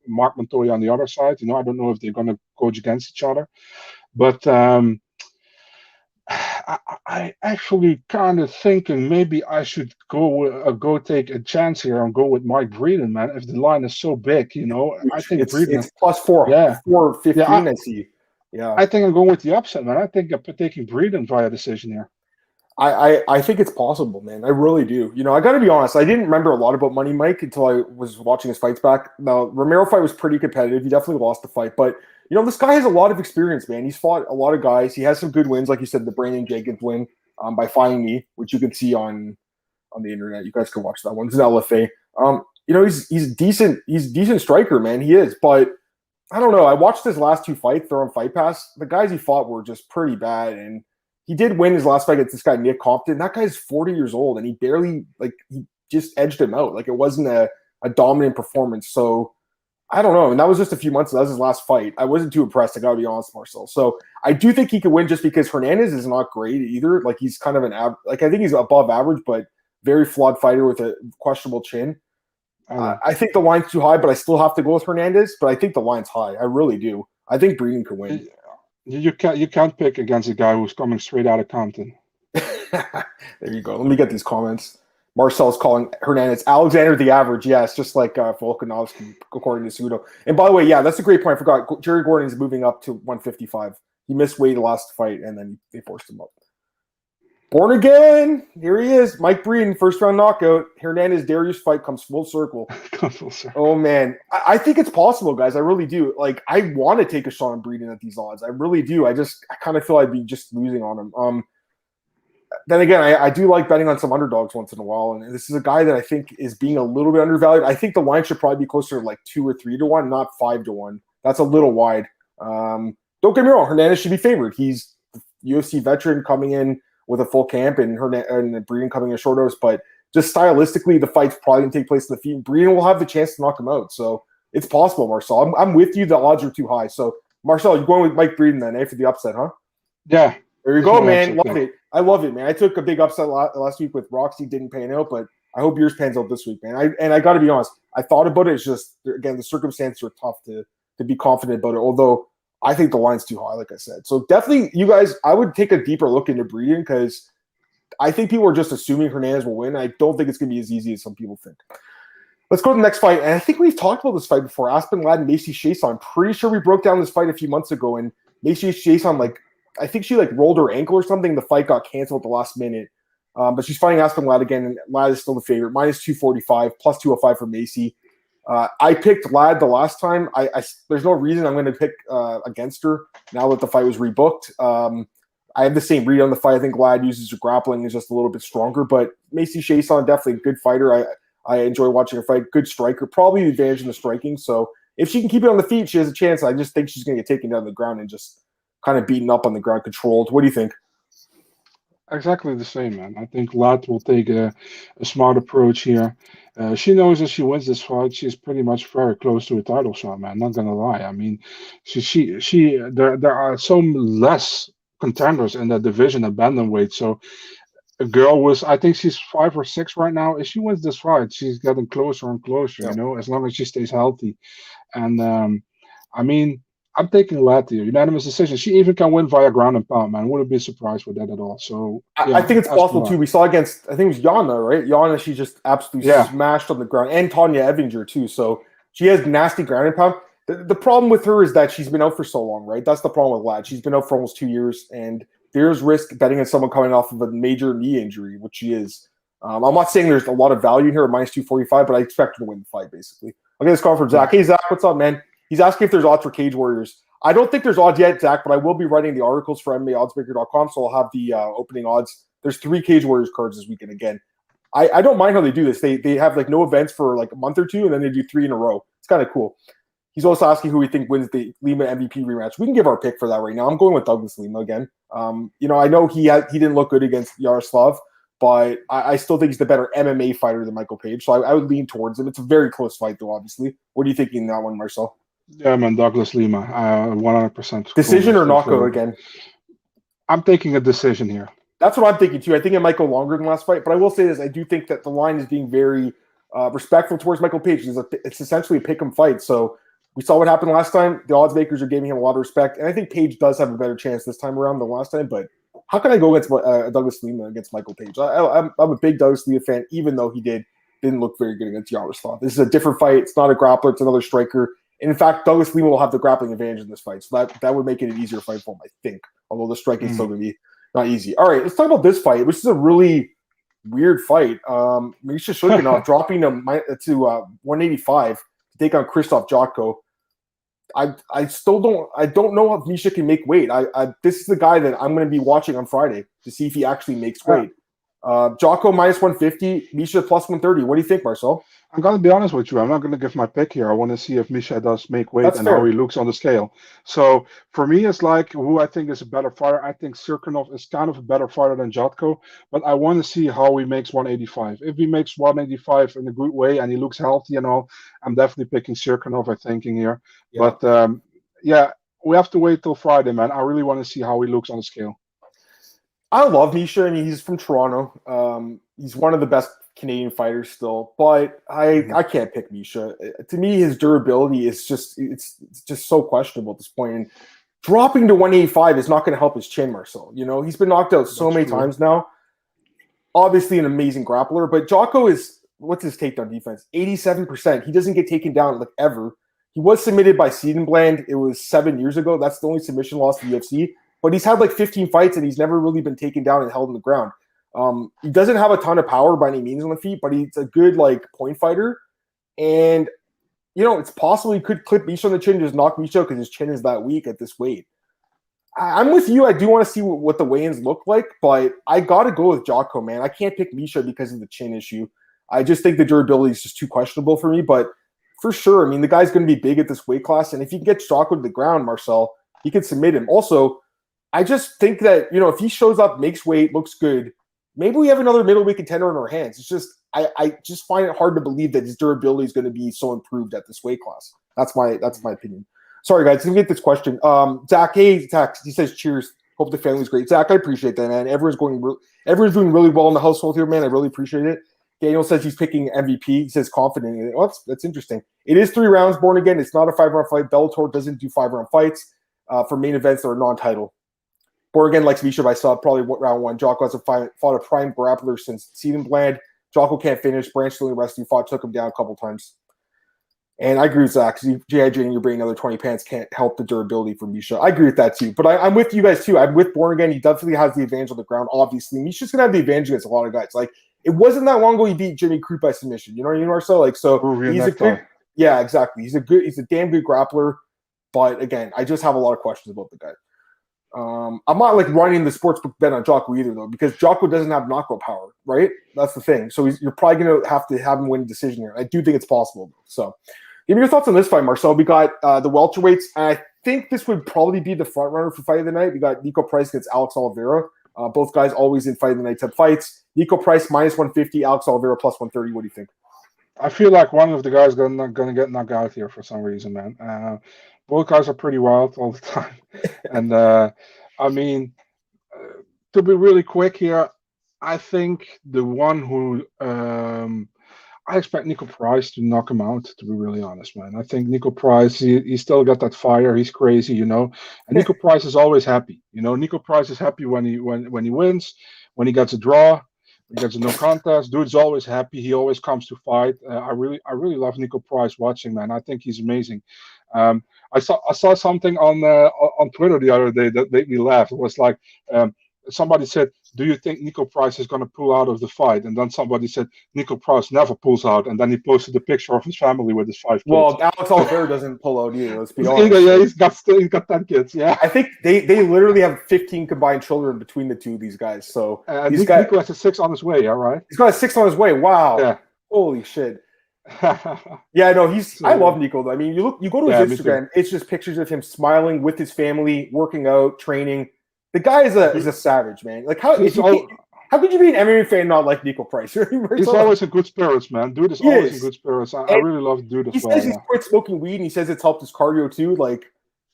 Mark Montoya on the other side. You know, I don't know if they're going to coach against each other. But I actually kind of thinking maybe I should go take a chance here and go with Mike Breeden, man. If the line is so big, I Huge. think Breeden. It's plus four, Yeah, 415. I see. Yeah. I think I'm going with the upset, man. I think I'm taking Breeden via decision here. I think it's possible, man. I really do. I got to be honest. I didn't remember a lot about Money Mike until I was watching his fights back. Now, Romero fight was pretty competitive. He definitely lost the fight, but this guy has a lot of experience, man. He's fought a lot of guys. He has some good wins, like you said, the Brandon Jenkins win by fighting me, which you can see on the internet. You guys can watch that one. It's an LFA. He's decent. He's a decent striker, man. He is, but I don't know. I watched his last two fights. They're on Fight Pass. The guys he fought were just pretty bad, and he did win his last fight against this guy, Nick Compton. That guy's 40 years old, and he barely, he just edged him out. It wasn't a dominant performance. So, I don't know. And that was just a few months. That was his last fight. I wasn't too impressed. I got to be honest, Marcel. So, I do think he could win just because Hernandez is not great either. He's kind of I think he's above average, but very flawed fighter with a questionable chin. I think the line's too high, but I still have to go with Hernandez. But I think the line's high. I really do. I think Breeden could win. You can't pick against a guy who's coming straight out of Compton. There you go. Let me get these comments. Marcel's calling Hernandez Alexander the average. Yes, just like Volkanovski, according to Sudo. And by the way, yeah, that's a great point. I forgot. Jerry Gordon is moving up to 155. He missed weight the last fight, and then they forced him up. Born again. Here he is. Mike Breeden, first round knockout. Hernandez Darius fight comes full circle. Oh man, I think it's possible, guys. I really do. I want to take a shot on Breeden at these odds. I really do. I kind of feel I'd be just losing on him. Then again, I do like betting on some underdogs once in a while, and this is a guy that I think is being a little bit undervalued. I think the line should probably be closer to 2 or 3 to 1, not 5 to 1. That's a little wide. Don't get me wrong. Hernandez should be favored. He's the UFC veteran coming in with a full camp, and Breeden coming in short notice. But just stylistically, the fight's probably going to take place in the feet. Breeden will have the chance to knock him out. So it's possible, Marcel. I'm with you. The odds are too high. So, Marcel, you're going with Mike Breeden then, for the upset, huh? Yeah. There you go, man. Love it. I love it, man. I took a big upset last week with Roxy. Didn't pan out, but I hope yours pans out this week, man. I got to be honest. I thought about it. It's just, again, the circumstances are tough to be confident about it, although I think the line's too high, like I said. So definitely, you guys, I would take a deeper look into Breeden because I think people are just assuming Hernandez will win. I don't think it's going to be as easy as some people think. Let's go to the next fight. And I think we've talked about this fight before. Aspen Ladd and Macy Chiasson. I'm pretty sure we broke down this fight a few months ago. And Macy Chiasson, I think she rolled her ankle or something. The fight got canceled at the last minute. But she's fighting Aspen Ladd again. And Ladd is still the favorite. Minus 245, plus 205 for Macy. I picked Ladd the last time. There's no reason I'm going to pick against her now that the fight was rebooked. I have the same read on the fight. I think Ladd uses her grappling is just a little bit stronger, but Macy Chiasson, definitely a good fighter. I enjoy watching her fight. Good striker, probably the advantage in the striking. So if she can keep it on the feet, she has a chance. I just think she's going to get taken down the ground and just kind of beaten up on the ground, controlled. What do you think? Exactly the same, man. I think Ladd will take a smart approach here. She knows if she wins this fight, she's pretty much very close to a title shot, man. Not gonna lie. I mean, there are some less contenders in that division at bantamweight. So a girl I think she's 5 or 6 right now. If she wins this fight, she's getting closer and closer. Yeah. As long as she stays healthy. And I mean, I'm taking Ladd here. Unanimous decision. She even can win via ground and pound, man. Wouldn't be surprised with that at all. So I think it's possible too. We saw against, I think it was Yana, right? Yana, she just absolutely smashed on the ground, and Tanya Evinger too. So she has nasty ground and pound. The problem with her is that she's been out for so long, right? That's the problem with Ladd. She's been out for almost 2 years, and there's risk betting on someone coming off of a major knee injury, which she is. I'm not saying there's a lot of value in her at minus 245, but I expect her to win the fight, basically. I'll get this call from Zach. Hey, Zach, what's up, man? He's asking if there's odds for Cage Warriors. I don't think there's odds yet, Zach, but I will be writing the articles for MMAOddsmaker.com, so I'll have the opening odds. There's 3 Cage Warriors cards this weekend again. I don't mind how they do this. They have no events for a month or two, and then they do 3 in a row. It's kind of cool. He's also asking who we think wins the Lima MVP rematch. We can give our pick for that right now. I'm going with Douglas Lima again. I know he didn't look good against Yaroslav, but I still think he's the better MMA fighter than Michael Page. So I would lean towards him. It's a very close fight, though, obviously. What are you thinking in that one, Marcel? Yeah, man, Douglas Lima, 100%. Decision or knockout again? I'm taking a decision here. That's what I'm thinking, too. I think it might go longer than last fight, but I will say this. I do think that the line is being very respectful towards Michael Page. It's essentially a pick-em fight, so we saw what happened last time. The odds makers are giving him a lot of respect, and I think Page does have a better chance this time around than last time, but how can I go against Douglas Lima against Michael Page? I'm a big Douglas Lima fan, even though he didn't look very good against Yaroslav. This is a different fight. It's not a grappler. It's another striker. And in fact, Douglas Lima will have the grappling advantage in this fight. So that would make it an easier fight for him, I think. Although the striking is still going to be not easy. All right, let's talk about this fight, which is a really weird fight. Misha Shurkinov dropping to 185 to take on Krzysztof Jotko. I don't know if Misha can make weight. This is the guy that I'm going to be watching on Friday to see if he actually makes weight. Jotko minus 150, Misha plus 130. What do you think, Marcel? I'm going to be honest with you. I'm not going to give my pick here. I want to see if Misha does make weight and how he looks on the scale. So for me, it's like who I think is a better fighter. I think Cirkunov is kind of a better fighter than Jotko, but I want to see how he makes 185. If he makes 185 in a good way and he looks healthy and all, I'm definitely picking Cirkunov, I think, in here. Yeah. But we have to wait till Friday, man. I really want to see how he looks on the scale. I love Misha. I mean, he's from Toronto. He's one of the best Canadian fighters still, but I can't pick Misha. To me, his durability is just so questionable at this point. And dropping to 185 is not going to help his chin, Marcel. You know, he's been knocked out so many times now. Obviously, an amazing grappler, but Jotko is what's his takedown defense? 87%. He doesn't get taken down like ever. He was submitted by Seidenbland. It was 7 years ago. That's the only submission loss to the UFC. But he's had like 15 fights and he's never really been taken down and held on the ground. He doesn't have a ton of power by any means on the feet, but he's a good like point fighter. And, you know, it's possible he could clip Misha on the chin and just knock Misha because his chin is that weak at this weight. I'm with you. I do want to see what the weigh-ins look like, but I got to go with Jotko, man. I can't pick Misha because of the chin issue. I just think the durability is just too questionable for me, but for sure, I mean, the guy's going to be big at this weight class, and if he can get Jotko to the ground, Marcel, he can submit him. Also, I just think that, you know, if he shows up, makes weight, looks good, maybe we have another middleweight contender in our hands. It's just I just find it hard to believe that his durability is going to be so improved at this weight class. That's my opinion. Sorry, guys, let me get this question. Zach, he says, cheers. Hope the family's great. Zach, I appreciate that, man. Everyone's doing really well in the household here, man. I really appreciate it. Daniel says he's picking MVP. He says confident in it. Well, that's interesting. It is 3 rounds, Born Again. It's not a 5-round fight. Bellator doesn't do 5-round fights for main events that are non-title. Born Again likes Misha by sub, probably round 1. Jotko hasn't fought a prime grappler since Seidenbland. Jotko can't finish. Branch still rescue fought, took him down a couple times. And I agree with Zach. J.I.J. in your brain, another 20 pants can't help the durability for Misha. I agree with that too. But I'm with you guys too. I'm with Born Again. He definitely has the advantage on the ground, obviously. Misha's going to have the advantage against a lot of guys. Like, it wasn't that long ago he beat Jimmy Crute by submission. You know what I mean, Marcel? Like, so he's a good – yeah, exactly. He's a damn good grappler. But, again, I just have a lot of questions about the guy. I'm not like running the sportsbook bet on Jotko either, though, because Jotko doesn't have knockout power, right? That's the thing. So you're probably going to have him win a decision here. I do think it's possible, though. So give me your thoughts on this fight, Marcel. We got the welterweights. And I think this would probably be the front runner for fight of the night. We got Nico Price against Alex Oliveira. Both guys always in fight of the night type fights. Nico Price minus 150, Alex Oliveira plus 130. What do you think? I feel like one of the guys going to get knocked out here for some reason, man. Both guys are pretty wild all the time. And, I mean, to be really quick here, I think the one who I expect Nico Price to knock him out, to be really honest, man. I think Nico Price, he still got that fire. He's crazy, you know. And Nico Price is always happy. You know, Nico Price is happy when he wins, when he gets a draw. He gets a no contest. Dude's always happy. He always comes to fight. I really love Nico Price watching, man. I think he's amazing. I saw something on Twitter the other day that made me laugh. It was like somebody said, "Do you think Nico Price is going to pull out of the fight?" And then somebody said, "Nico Price never pulls out." And then he posted a picture of his family with his 5 kids. Well, Alex Oliveira doesn't pull out either. Let's be honest. Yeah, he's got 10 kids. Yeah, I think they literally have 15 combined children between the two of these guys. So Nico has a 6 on his way. All right, he's got a 6 on his way. Wow. Yeah. Holy shit. Yeah, no, I love Nico though. I mean, you go to his Instagram, it's just pictures of him smiling with his family, working out, training. The guy is a savage, man. Like how could you be an MMA fan and not like Nico Price? He's always in good spirits, man. Dude is always in good spirits. I really love the dude as well. He says he's quit smoking weed and he says it's helped his cardio too. Like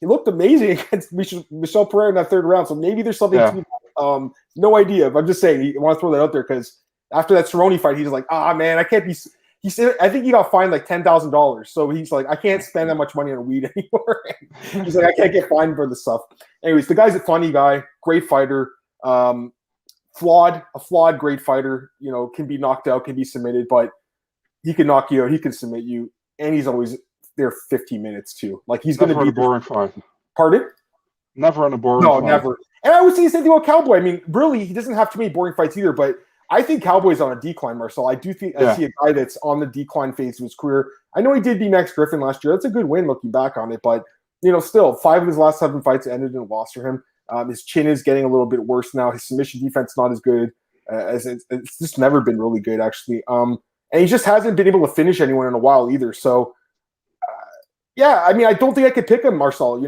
he looked amazing against Michel Pereira in that 3rd round. So maybe there's something to that. No idea. But I'm just saying I want to throw that out there because after that Cerrone fight, he's like, man, I can't be. He said, I think he got fined like $10,000. So he's like, I can't spend that much money on weed anymore. He's like, I can't get fined for this stuff. Anyways, the guy's a funny guy, great fighter. A flawed great fighter, can be knocked out, can be submitted, but he can knock you out, he can submit you, and he's always there 15 minutes too. Like he's going to be a boring fight. Pardon? Never in a boring fight. No, never. And I would say the same thing about Cowboy. I mean, really, he doesn't have too many boring fights either, but I think Cowboy's on a decline, Marcel. I do think I see a guy that's on the decline phase of his career. I know he did beat Max Griffin last year. That's a good win looking back on it, but still 5 of his last 7 fights ended in a loss for him. His chin is getting a little bit worse now. His submission defense not as good as it's just never been really good actually. And he just hasn't been able to finish anyone in a while either. So I mean, I don't think I could pick him, Marcel.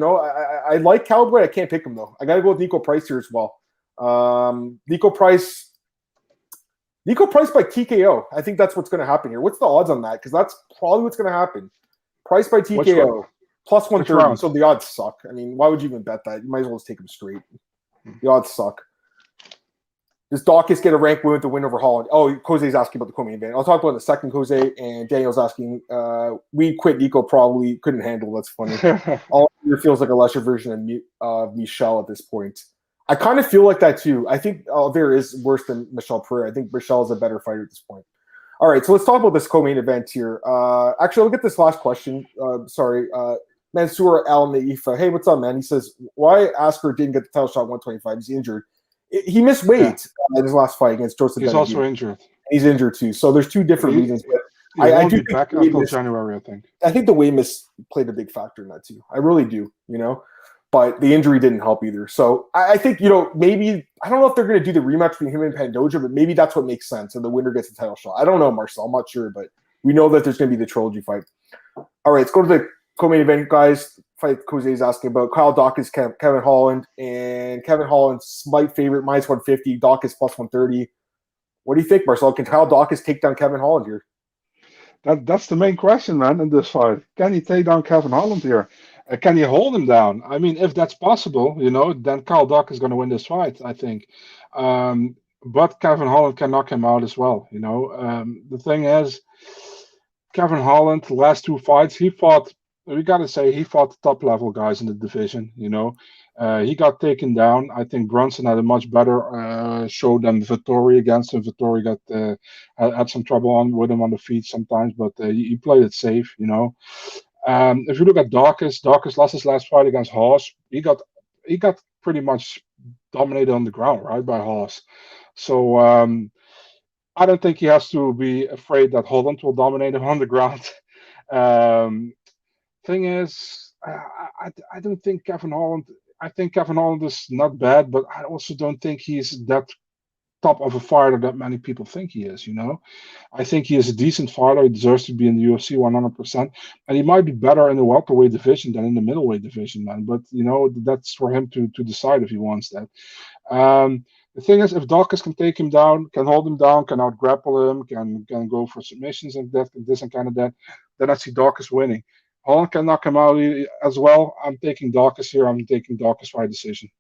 I like Cowboy. I can't pick him though. I got to go with Nico Price here as well. Nico Price by TKO. I think that's what's going to happen here. What's the odds on that? Because that's probably what's going to happen. Price by TKO. Plus 130. So the odds suck. I mean, why would you even bet that? You might as well just take him straight. The odds suck. Does Daukaus get a rank win with the win over Holland? Oh, Jose's asking about the co-main event. I'll talk about it in a second, Jose. And Daniel's asking, we quit Nico, probably couldn't handle. That's funny. All feels like a lesser version of Michelle at this point. I kind of feel like that too. I think Oliveira is worse than Michelle Pereira. I think Michelle is a better fighter at this point. All right, so let's talk about this co-main event here. Actually, I'll get this last question. Mansour Al Naifa. Hey, what's up, man? He says, why Asker didn't get the title shot 125? He's injured. He missed weight in his last fight against Joseph. He's also injured. He's injured too. So there's 2 different reasons. But I do back until January, I think. I think the weight miss played a big factor in that too. I really do, But the injury didn't help either. So I think, maybe, I don't know if they're going to do the rematch between him and Pandoja, but maybe that's what makes sense. And the winner gets the title shot. I don't know, Marcel. I'm not sure, but we know that there's going to be the trilogy fight. All right, let's go to the co-main event, guys. Fight Jose is asking about Kyle Daukaus, Kevin Holland, and Kevin Holland's slight favorite, minus 150, Daukaus plus 130. What do you think, Marcel? Can Kyle Daukaus take down Kevin Holland here? That's the main question, man, in this fight. Can he take down Kevin Holland here? Can he hold him down? I mean, if that's possible, then Kyle Daukaus is going to win this fight, I think. But Kevin Holland can knock him out as well, The thing is, Kevin Holland, the last 2 fights, he fought the top-level guys in the division, He got taken down. I think Brunson had a much better show than Vettori against him. Vettori had some trouble with him on the feet sometimes, but he played it safe, If you look at Daukaus lost his last fight against Haas. He got pretty much dominated on the ground, right, by Haas. So I don't think he has to be afraid that Holland will dominate him on the ground. Thing is, I don't think Kevin Holland. I think Kevin Holland is not bad, but I also don't think he's that top of a fighter that many people think he is. I think he is a decent fighter. He deserves to be in the UFC 100%, and he might be better in the welterweight division than in the middleweight division, man. But that's for him to decide if he wants that. The thing is, if Daukaus can take him down, can hold him down, can out grapple him, can go for submissions and this and kind of that, then I see Daukaus winning. Holland can knock him out as well. I'm taking Daukaus here. I'm taking Daukaus by decision.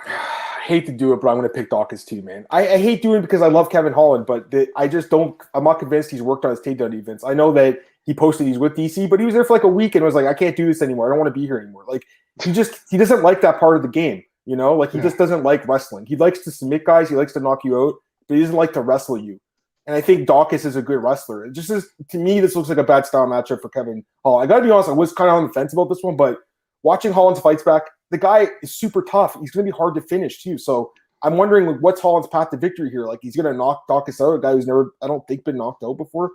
I hate to do it, but I'm going to pick Daukaus too, man. I hate doing it because I love Kevin Holland, but I just don't. I'm not convinced he's worked on his takedown defense. I know that he posted he's with DC, but he was there for like a week and was like, I can't do this anymore. I don't want to be here anymore. Like he doesn't like that part of the game. He just doesn't like wrestling. He likes to submit guys. He likes to knock you out, but he doesn't like to wrestle you. And I think Daukaus is a good wrestler. It just is, to me, this looks like a bad style matchup for Kevin Holland. I got to be honest, I was kind of on the fence about this one, but watching Holland's fights back, the guy is super tough. He's going to be hard to finish too. So I'm wondering what's Holland's path to victory here. Like he's going to knock Daukaus out, a guy who's never, I don't think, been knocked out before.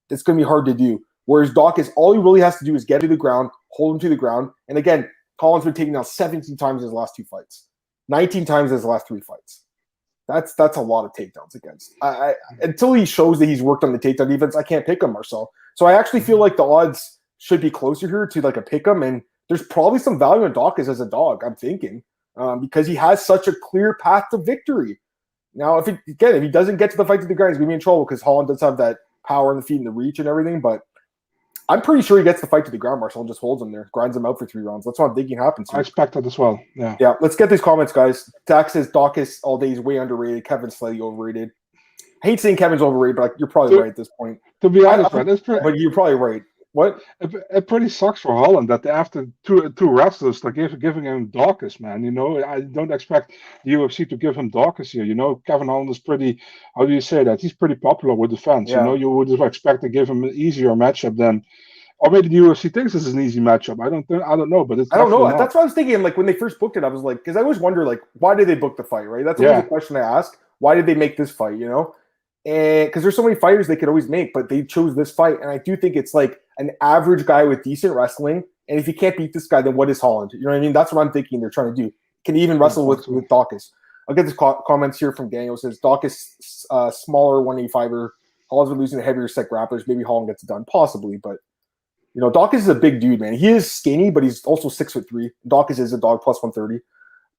It's going to be hard to do. Whereas Daukaus, all he really has to do is get to the ground, hold him to the ground. And again, Holland's been taken down 17 times in his last 2 fights, 19 times in his last 3 fights. That's a lot of takedowns against. Until he shows that he's worked on the takedown defense, I can't pick him, Marcel. So I actually feel like the odds should be closer here to like a pick him, and there's probably some value in Daukaus as a dog, I'm thinking, because he has such a clear path to victory. Now, if he doesn't get to the fight to the ground, he's going to be in trouble because Holland does have that power in the feet and the reach and everything, but I'm pretty sure he gets the fight to the ground, Marcel, and just holds him there, grinds him out for 3 rounds. That's what I'm thinking happens here. I expect that as well. Yeah. Let's get these comments, guys. Dak says Daukaus all day is way underrated. Kevin's slightly overrated. I hate saying Kevin's overrated, but you're probably right at this point. To be honest, man, but you're probably right. What? It pretty sucks for Holland that after two wrestlers, they're giving him Daukaus, man. I don't expect the UFC to give him Daukaus here. Kevin Holland is pretty. How do you say that? He's pretty popular with the fans. Yeah. You would expect to give him an easier matchup than, or maybe the UFC thinks this is an easy matchup. I don't know, but it's. I don't know. Not. That's what I was thinking. Like when they first booked it, I was like, because I always wonder, like, why did they book the fight? Right? That's always a question I ask. Why did they make this fight? And because there's so many fighters they could always make, but they chose this fight, and I do think it's like an average guy with decent wrestling. And if you can't beat this guy, then what is Holland? You know what I mean? That's what I'm thinking they're trying to do. Can he even wrestle with Daukaus? I'll get this comments here from Daniel. It says Daukaus, smaller 185er. Holland's been losing the heavier set grapplers. Maybe Holland gets it done, possibly, but Daukaus is a big dude, man. He is skinny, but he's also 6'3". Daukaus is a dog plus 130.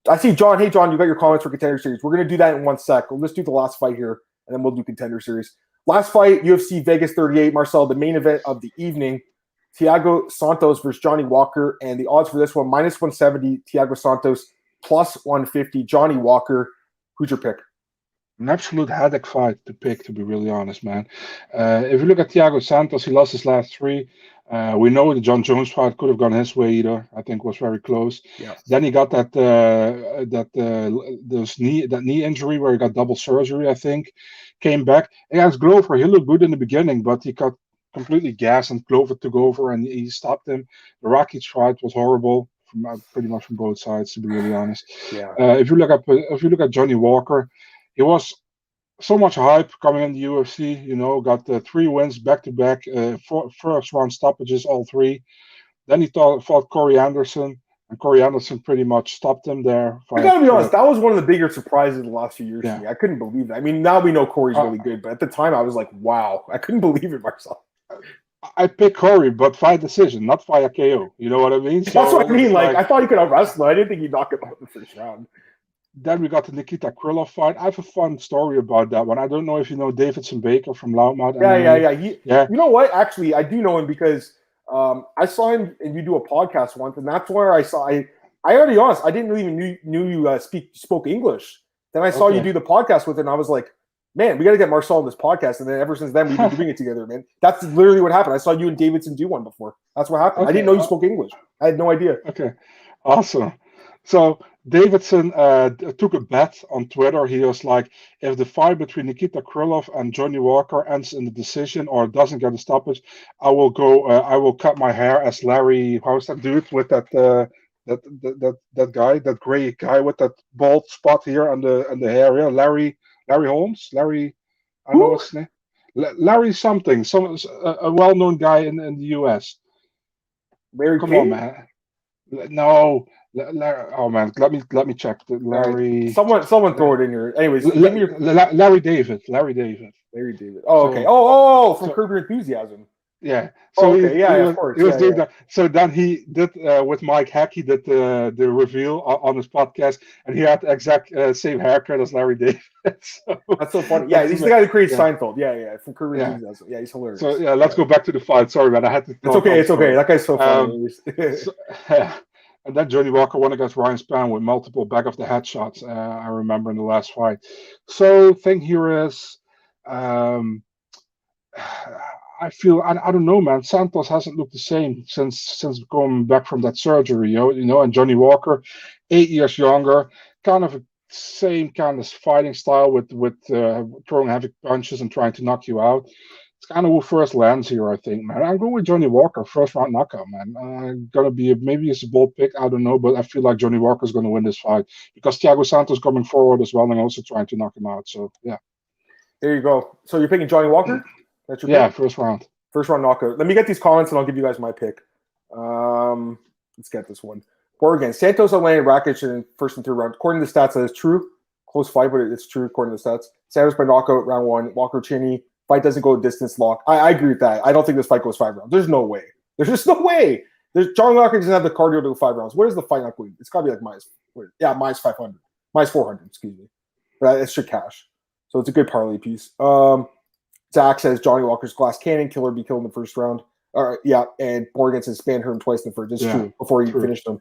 I see John. Hey, John, you got your comments for Contender Series. We're gonna do that in 1 sec. Let's do the last fight here, and then we'll do Contender Series. Last fight, UFC Vegas 38. Marcel, the main event of the evening. Thiago Santos versus Johnny Walker, and the odds for this one, minus 170, Thiago Santos, plus 150, Johnny Walker. Who's your pick? An absolute headache fight to pick, to be really honest, man. If you look at Thiago Santos, he lost his last 3. We know the John Jones fight could have gone his way either. I think was very close. Yeah. Then he got that knee injury where he got double surgery, I think. Came back against Glover. He looked good in the beginning, but he got completely gassed and Glover took over and he stopped him. The Rakic fight was horrible, pretty much from both sides, to be really honest. Yeah. If you look at Johnny Walker, he was so much hype coming in the UFC. Got 3 wins back to back, first round stoppages, all 3. Then he fought Corey Anderson, and Corey Anderson pretty much stopped him there. I gotta be honest, that was one of the bigger surprises in the last few years for me. I couldn't believe that. I mean, now we know Corey's really good, but at the time I was like, wow, I couldn't believe it myself. I picked Corey, but via decision, not via KO. You know what I mean? That's what I mean. Like, I thought he could out wrestle. I didn't think he'd knock him out in the first round. Then we got the Nikita Krylov fight. I have a fun story about that one. I don't know if you know Davidson Baker from Loudmouth. Yeah. You know what? Actually, I do know him because I saw him and you do a podcast once, and that's where I already honest, I didn't even knew you spoke English. Then I saw you do the podcast with it, and I was like, man, we got to get Marcel on this podcast. And then ever since then, we've been doing it together, man. That's literally what happened. I saw you and Davidson do one before. That's what happened. I didn't know you spoke English. I had no idea. Okay, awesome. So Davidson took a bet on Twitter. He was like, if the fight between Nikita Krylov and Johnny Walker ends in the decision or doesn't get a stoppage, I will cut my hair as Larry. How's that dude with that guy, that gray guy with that bald spot here on the hair? Yeah, Larry Holmes. Larry, I know what's his name. Larry something. A well-known guy in the US. Larry Come King? on, man. No. Oh man, let me check. Larry. Someone throw it in here. Anyways, Larry David. Oh, okay. Oh, from Curb Your Enthusiasm. Yeah. So of course. He was doing that. So then he did with Mike Hack. He did the reveal on his podcast, and he had the exact same haircut as Larry David. So, that's so funny. Yeah, he's the guy that creates Seinfeld. Yeah, from Curb Your Enthusiasm. Yeah, he's hilarious. So let's go back to the fight. Sorry, man, I had to. It's okay. That guy's so funny. And then Johnny Walker won against Ryan Spann with multiple back of the head shots. I remember in the last fight. So thing here is, I feel I don't know, man. Santos hasn't looked the same since going back from that surgery, And Johnny Walker, 8 years younger, kind of a same kind of fighting style with throwing heavy punches and trying to knock you out. It's kind of who first lands here, I think, man. I'm going with Johnny Walker, first round knockout, man. Gonna be maybe it's a bold pick, I don't know, but I feel like Johnny Walker is going to win this fight because Thiago Santos coming forward as well and also trying to knock him out. So yeah, there you go. So you're picking Johnny Walker? That's your pick? First round knockout. Let me get these comments and I'll give you guys my pick. Let's get this one. Oregon, Santos landed Rakic in first and third round. According to the stats, that is true. Close fight, but it's true according to the stats. Santos by knockout round 1. Walker Cheney. Fight doesn't go distance lock. I agree with that. I don't think this fight goes 5 rounds. There's no way. There's just no way. Johnny Walker doesn't have the cardio to go 5 rounds. Where is the fight not going? It's got to be like minus 500. Minus 400, excuse me. But it's should cash. So it's a good parlay piece. Zach says Johnny Walker's glass cannon, killer be killed in the first round. All right, yeah. And Morgan says Spann hurt him twice in the first. It's true before he finished him.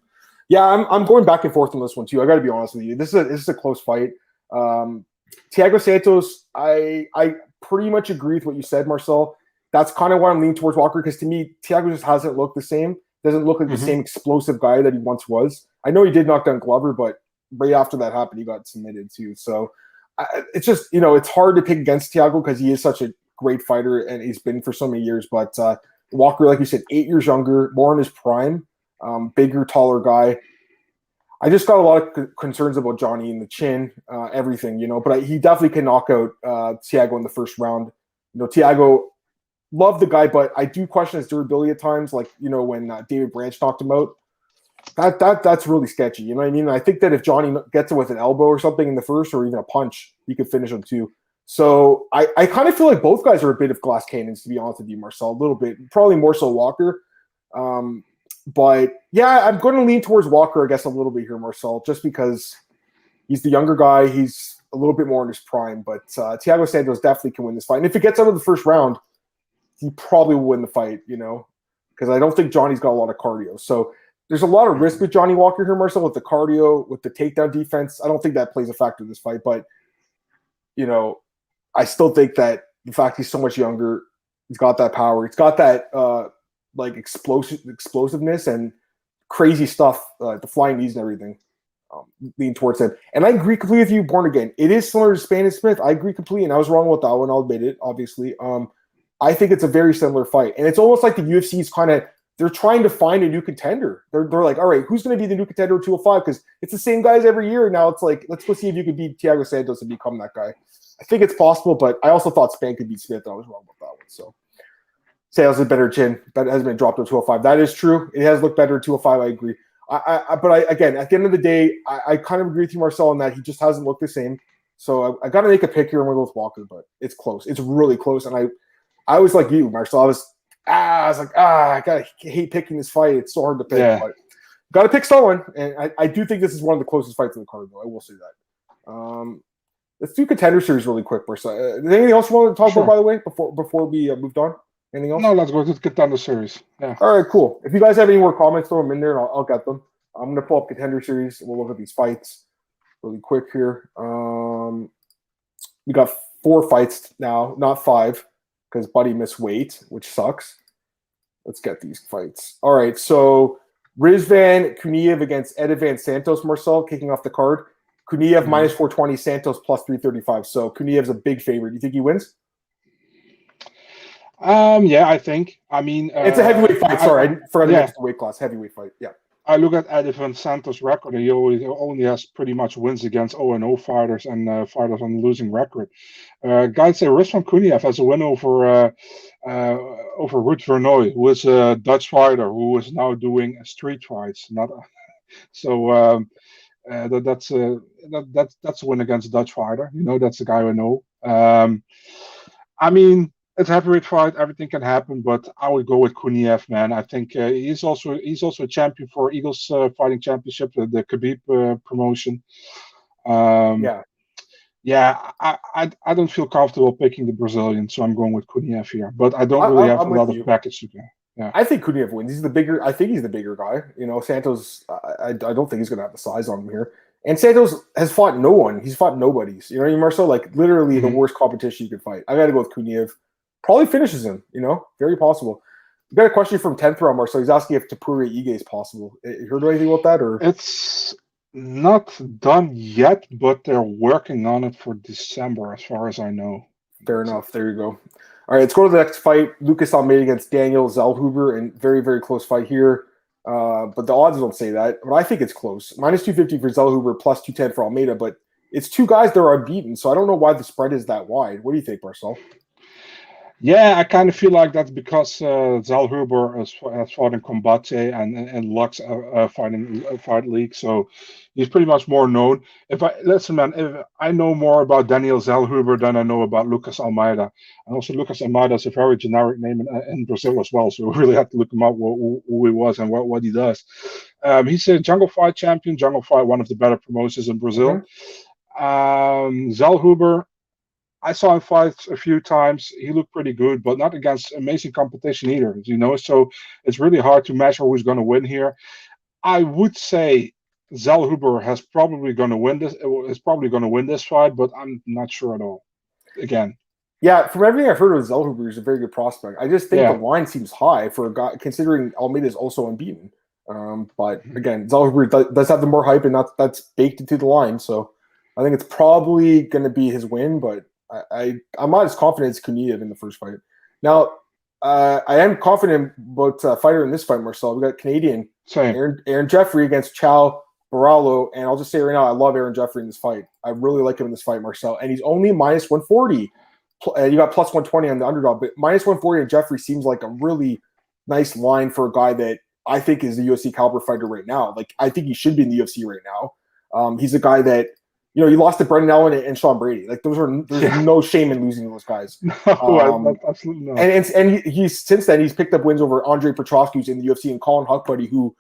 Yeah, I'm going back and forth on this one too. I got to be honest with you. This is a close fight. Thiago Santos, I pretty much agree with what you said, Marcel. that's kind of why I'm leaning towards Walker, because to me, Thiago just hasn't looked the same. Doesn't look like the same explosive guy that he once was. I know he did knock down Glover, but right after that happened, he got submitted too. So it's just, it's hard to pick against Thiago because he is such a great fighter and he's been for so many years. But Walker, like you said, 8 years younger, more in his prime, bigger, taller guy. I just got a lot of concerns about Johnny in the chin, everything, but he definitely can knock out Thiago in the first round. Thiago, love the guy, but I do question his durability at times. Like, when David Branch knocked him out, that's really sketchy. You know what I mean? I think that if Johnny gets it with an elbow or something in the first, or even a punch, he could finish him too. So I kind of feel like both guys are a bit of glass cannons, to be honest with you, Marcel. A little bit, probably more so Walker. But yeah, I'm going to lean towards Walker, I guess, a little bit here, Marcel, just because he's the younger guy. He's a little bit more in his prime. But Thiago Santos definitely can win this fight. And if it gets out of the first round, he probably will win the fight, because I don't think Johnny's got a lot of cardio. So there's a lot of risk with Johnny Walker here, Marcel, with the cardio, with the takedown defense. I don't think that plays a factor in this fight. But, I still think that the fact he's so much younger, he's got that power. He's got that, explosiveness and crazy stuff, the flying knees and everything, lean towards him. And I agree completely with you, Born Again. It is similar to Spain and Smith. I agree completely, and I was wrong with that one. I'll admit it, obviously. I think it's a very similar fight. And it's almost like the UFC is they're trying to find a new contender. They're like, all right, who's going to be the new contender at 205? Because it's the same guys every year. Now it's like, let's go see if you can beat Thiago Santos and become that guy. I think it's possible, but I also thought Spain could beat Smith. I was wrong with that one. So Santos has a better chin, but has been dropped to 205. That is true. It has looked better at 205. I agree. But again, at the end of the day, I kind of agree with you, Marcel, in that he just hasn't looked the same. So I got to make a pick here and we'll go with Walker, but it's close. It's really close. And I was like you, Marcel. I was like, I hate picking this fight. It's so hard to pick. Yeah. But got to pick someone. And I do think this is one of the closest fights in the card, though. I will say that. Let's do Contender Series really quick, Marcel. Anything else you want to talk about, by the way, before we moved on? Anything else? No, let's go to the Contender Series. Yeah. All right, cool. If you guys have any more comments, throw them in there, and I'll get them. I'm going to pull up Contender Series. We'll look at these fights really quick here. We got 4 fights now, not 5, because Buddy missed weight, which sucks. Let's get these fights. All right, so Rizvan Kuniev against Edivan Santos, Marcel, kicking off the card. Kuniev minus 420, Santos plus 335. So Kuniev's a big favorite. Do you think he wins? Yeah, I think. I mean, it's a heavyweight fight. Sorry, I forgot the next weight class. Heavyweight fight. Yeah. I look at Edivan Santos' record, and he only has pretty much wins against 0-0 fighters and fighters on a losing record. Guys say Rizvan Kuniev has a win over Ruud Vernooy, who is a Dutch fighter who is now doing street fights. That's a win against a Dutch fighter. That's the guy I know. I mean, it's a heavyweight fight. Everything can happen, but I would go with Kuniev, man. I think he's also a champion for Eagles Fighting Championship, the Khabib promotion. I don't feel comfortable picking the Brazilian, so I'm going with Kuniev here. But I don't really have a lot of package to go. Yeah. I think Kuniev wins. I think he's the bigger guy. Santos, I don't think he's going to have the size on him here. And Santos has fought no one. He's fought nobodies. You know what I mean, Marcel? Like, literally the worst competition you could fight. I got to go with Kuniev. Probably finishes him, very possible. We got a question from 10th round, Marcel. He's asking if Pateria Ige is possible. You heard anything about that? Or it's not done yet, but they're working on it for December, as far as I know. Fair enough. There you go. All right, let's go to the next fight. Lucas Almeida against Daniel Zellhuber, and very, very close fight here. But the odds don't say that. But I think it's close. Minus 250 for Zellhuber, plus 210 for Almeida. But it's 2 guys that are unbeaten, so I don't know why the spread is that wide. What do you think, Marcel? Yeah, I kind of feel like that's because Zellhuber has fought in Combate and Lux Fight League, so he's pretty much more known. If I know more about Daniel Zellhuber than I know about Lucas Almeida, and also Lucas Almeida is a very generic name in Brazil as well, so we really have to look him up who he was and what he does. He's a Jungle Fight champion. Jungle Fight, one of the better promotions in Brazil. Zellhuber, I saw him fight a few times. He looked pretty good, but not against amazing competition either, so it's really hard to measure who's going to win here. I would say Zellhuber is probably going to win this fight, but I'm not sure at all. Again. Yeah, from everything I've heard of Zellhuber, he's a very good prospect. I just think the Yeah. line seems high for a guy, considering Almeida is also unbeaten. But again, Zellhuber does have the more hype, and that's baked into the line. So I think it's probably going to be his win, but I'm not as confident as Kuniev in the first fight. Now, I am confident about fighter in this fight, Marcel. We got Canadian Same. Aaron Jeffrey against Chow Barallo, and I'll just say right now, I love Aaron Jeffrey in this fight. I really like him in this fight, Marcel, and he's only minus 140. You got plus 120 on the underdog, but minus 140 on Jeffrey seems like a really nice line for a guy that I think is a UFC caliber fighter right now. Like, I think he should be in the UFC right now. He's a guy that, he lost to Brendan Allen and Sean Brady. Like, there's no shame in losing those guys. No, absolutely not. And he's since then he's picked up wins over Andre Petrosky, who's in the UFC, and Colin Huckbuddy, who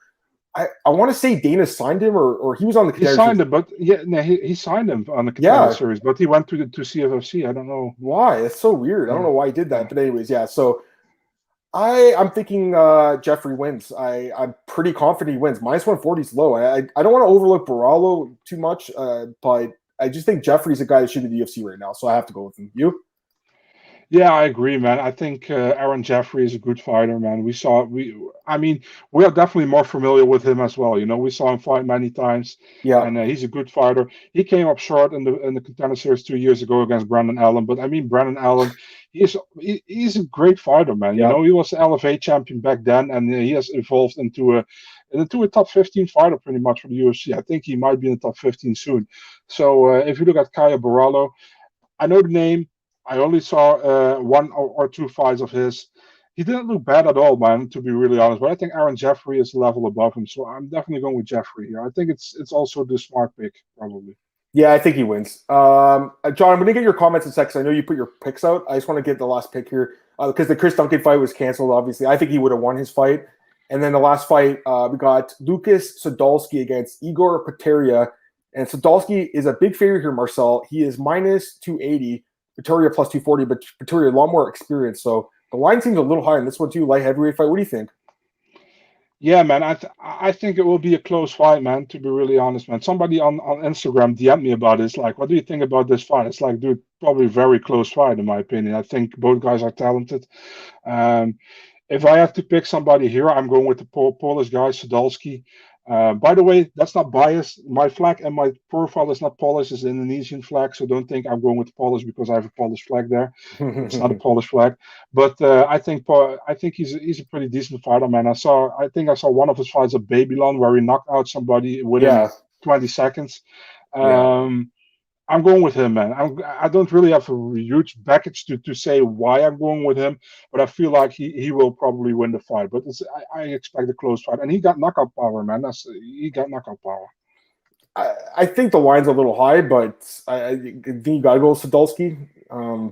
I want to say Dana signed him or he was on the He signed him, but he signed him on the Contender Series, but he went to CFFC. I don't know why. It's so weird. I don't know why he did that, but anyways, yeah. So I'm thinking Jeffrey wins. I'm pretty confident he wins. Minus 140 is low. I don't want to overlook Barallo too much, but I just think Jeffrey's a guy that should be in the UFC right now, so I have to go with him. You? Yeah, I agree, man. I think Aaron Jeffrey is a good fighter, man. We are definitely more familiar with him as well. We saw him fight many times, and he's a good fighter. He came up short in the Contender Series 2 years ago against Brandon Allen, but Brandon Allen, he's a great fighter, man. He was the LFA champion back then, and he has evolved into a top 15 fighter pretty much for the UFC. I think he might be in the top 15 soon. So if you look at Kaya Barallo, I know the name. I only saw one or two fights of his. He didn't look bad at all, man, to be really honest. But I think Aaron Jeffrey is a level above him, so I'm definitely going with Jeffrey here. I think it's also the smart pick, probably. Yeah, I think he wins. John, I'm going to get your comments in a second. I know you put your picks out. I just want to get the last pick here because the Chris Duncan fight was canceled, obviously. I think he would have won his fight. And then the last fight, we got Lucas Sadolski against Igor Pateria. And Sadolski is a big favorite here, Marcel. He is minus 280. Pateria plus 240, but Pateria a lot more experience. So the line seems a little high in this one too. Light heavyweight fight. What do you think? Yeah, man. I think it will be a close fight, man. To be really honest, man. Somebody on Instagram DM'd me about it. It's like, what do you think about this fight? It's like, dude, probably a very close fight in my opinion. I think both guys are talented. If I have to pick somebody here, I'm going with the Polish guy, Sadolski. By the way, that's not biased. My flag and my profile is not Polish; it's an Indonesian flag. So don't think I'm going with Polish because I have a Polish flag there. It's not a Polish flag, but I think he's a pretty decent fighter, man. I think I saw one of his fights at Babylon where he knocked out somebody within 20 seconds. I'm going with him, man. I don't really have a huge package to say why I'm going with him, but I feel like he will probably win the fight. But I expect a close fight, and he got knockout power, man. He got knockout power. I think the line's a little high, but I think you gotta go with Sadolski.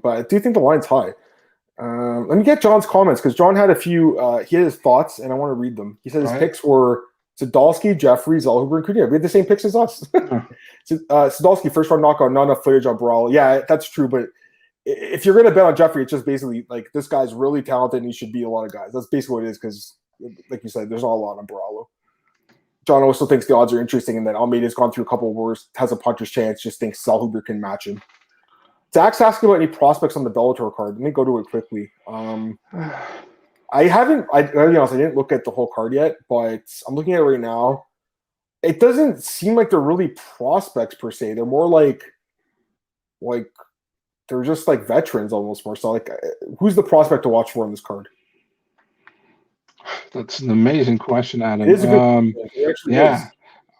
But I do think the line's high. Let me get John's comments because John had a few. He had his thoughts, and I want to read them. He said his picks were Sadolski, Jeffrey, Zellhuber, and Kuniev. We had the same picks as us. Sadolski, first round knockout, not enough footage on Barallo. Yeah, that's true. But if you're going to bet on Jeffrey, it's just basically like this guy's really talented and he should beat a lot of guys. That's basically what it is because, like you said, there's not a lot on Barallo. John also thinks the odds are interesting and that Almeida's gone through a couple of wars, has a puncher's chance, just thinks Zellhuber can match him. Zach's asking about any prospects on the Bellator card. Let me go to it quickly. I didn't look at the whole card yet, but I'm looking at it right now. It doesn't seem like they're really prospects per se. They're more like they're just like veterans almost more. So like, who's the prospect to watch for on this card? That's an amazing question, Adam. It is a good it actually is.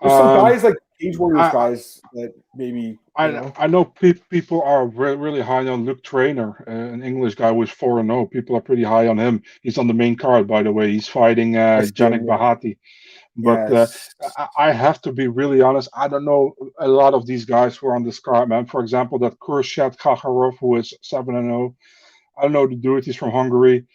There's some guys like Cage Warriors guys that maybe I know people are really high on Luke Trainer, an English guy who's 4-0. People are pretty high on him. He's on the main card, by the way. He's fighting Janik Bahati. But I have to be really honest. I don't know a lot of these guys who are on this card, man. For example, that Kurshat Kakharov, who is 7-0. I don't know the dude. He's from Hungary.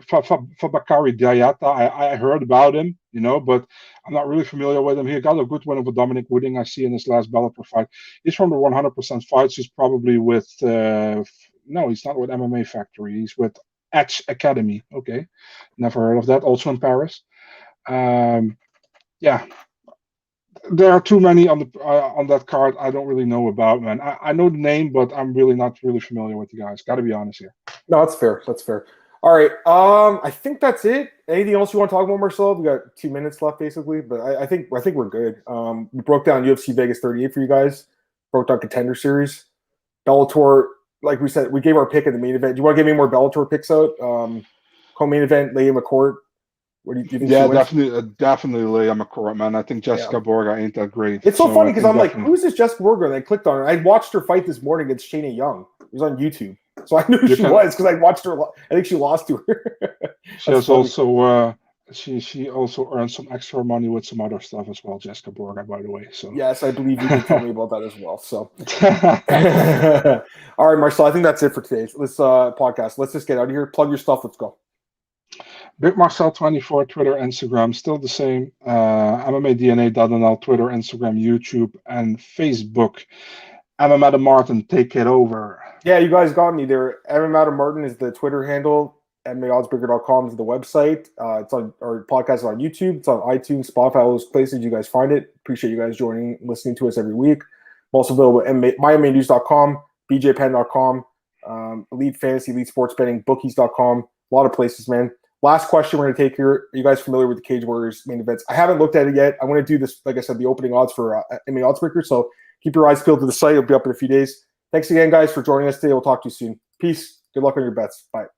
Fabakari Diata, I heard about him, but I'm not really familiar with him. He got a good win over Dominic Wooding, I see in his last Bellator fight. He's from the 100% fights. He's probably with no, he's not with MMA Factory. He's with Edge Academy. Okay, never heard of that. Also in Paris. Yeah, there are too many on that card I don't really know about, man. I know the name, but I'm really not really familiar with the guys. Got to be honest here. No, that's fair. That's fair. All right. I think that's it. Anything else you want to talk about, Marcel? We got 2 minutes left, basically, but I think we're good. We broke down UFC Vegas 38 for you guys. Broke down Contender Series, Bellator. Like we said, we gave our pick in the main event. Do you want to give me more Bellator picks out? Co-main event, Leah McCourt. What do you think? Yeah, definitely Leah McCourt, man. I think Jessica Borga ain't that great. It's so funny because I'm like, who's this Jessica Borga? And I clicked on her. I watched her fight this morning against Shayna Young. It was on YouTube, so I knew who she was because I watched her. I think she lost to her. She has also she also earned some extra money with some other stuff as well, Jessica Borga, by the way. So yes, I believe you can tell me about that as well. So, all right, Marcel, I think that's it for today's podcast. Let's just get out of here. Plug your stuff. Let's go. Big Marcel 24, Twitter, Instagram, still the same. MMADNA.nl, Twitter, Instagram, YouTube, and Facebook. MM Adam Martin, take it over. Yeah, you guys got me there. MM Adam Martin is the Twitter handle. MMAOddsbreaker.com is the website. It's on our podcast is on YouTube. It's on iTunes, Spotify, all those places you guys find it. Appreciate you guys joining, listening to us every week. I'm also available at MyMMAnews.com, BJPenn.com, Elite Fantasy, Elite Sports Betting, Bookies.com. A lot of places, man. Last question we're going to take here. Are you guys familiar with the Cage Warriors main events? I haven't looked at it yet. I want to do this, like I said, the opening odds for MMA Oddsbreaker. So keep your eyes peeled to the site. It'll be up in a few days. Thanks again, guys, for joining us today. We'll talk to you soon. Peace. Good luck on your bets. Bye.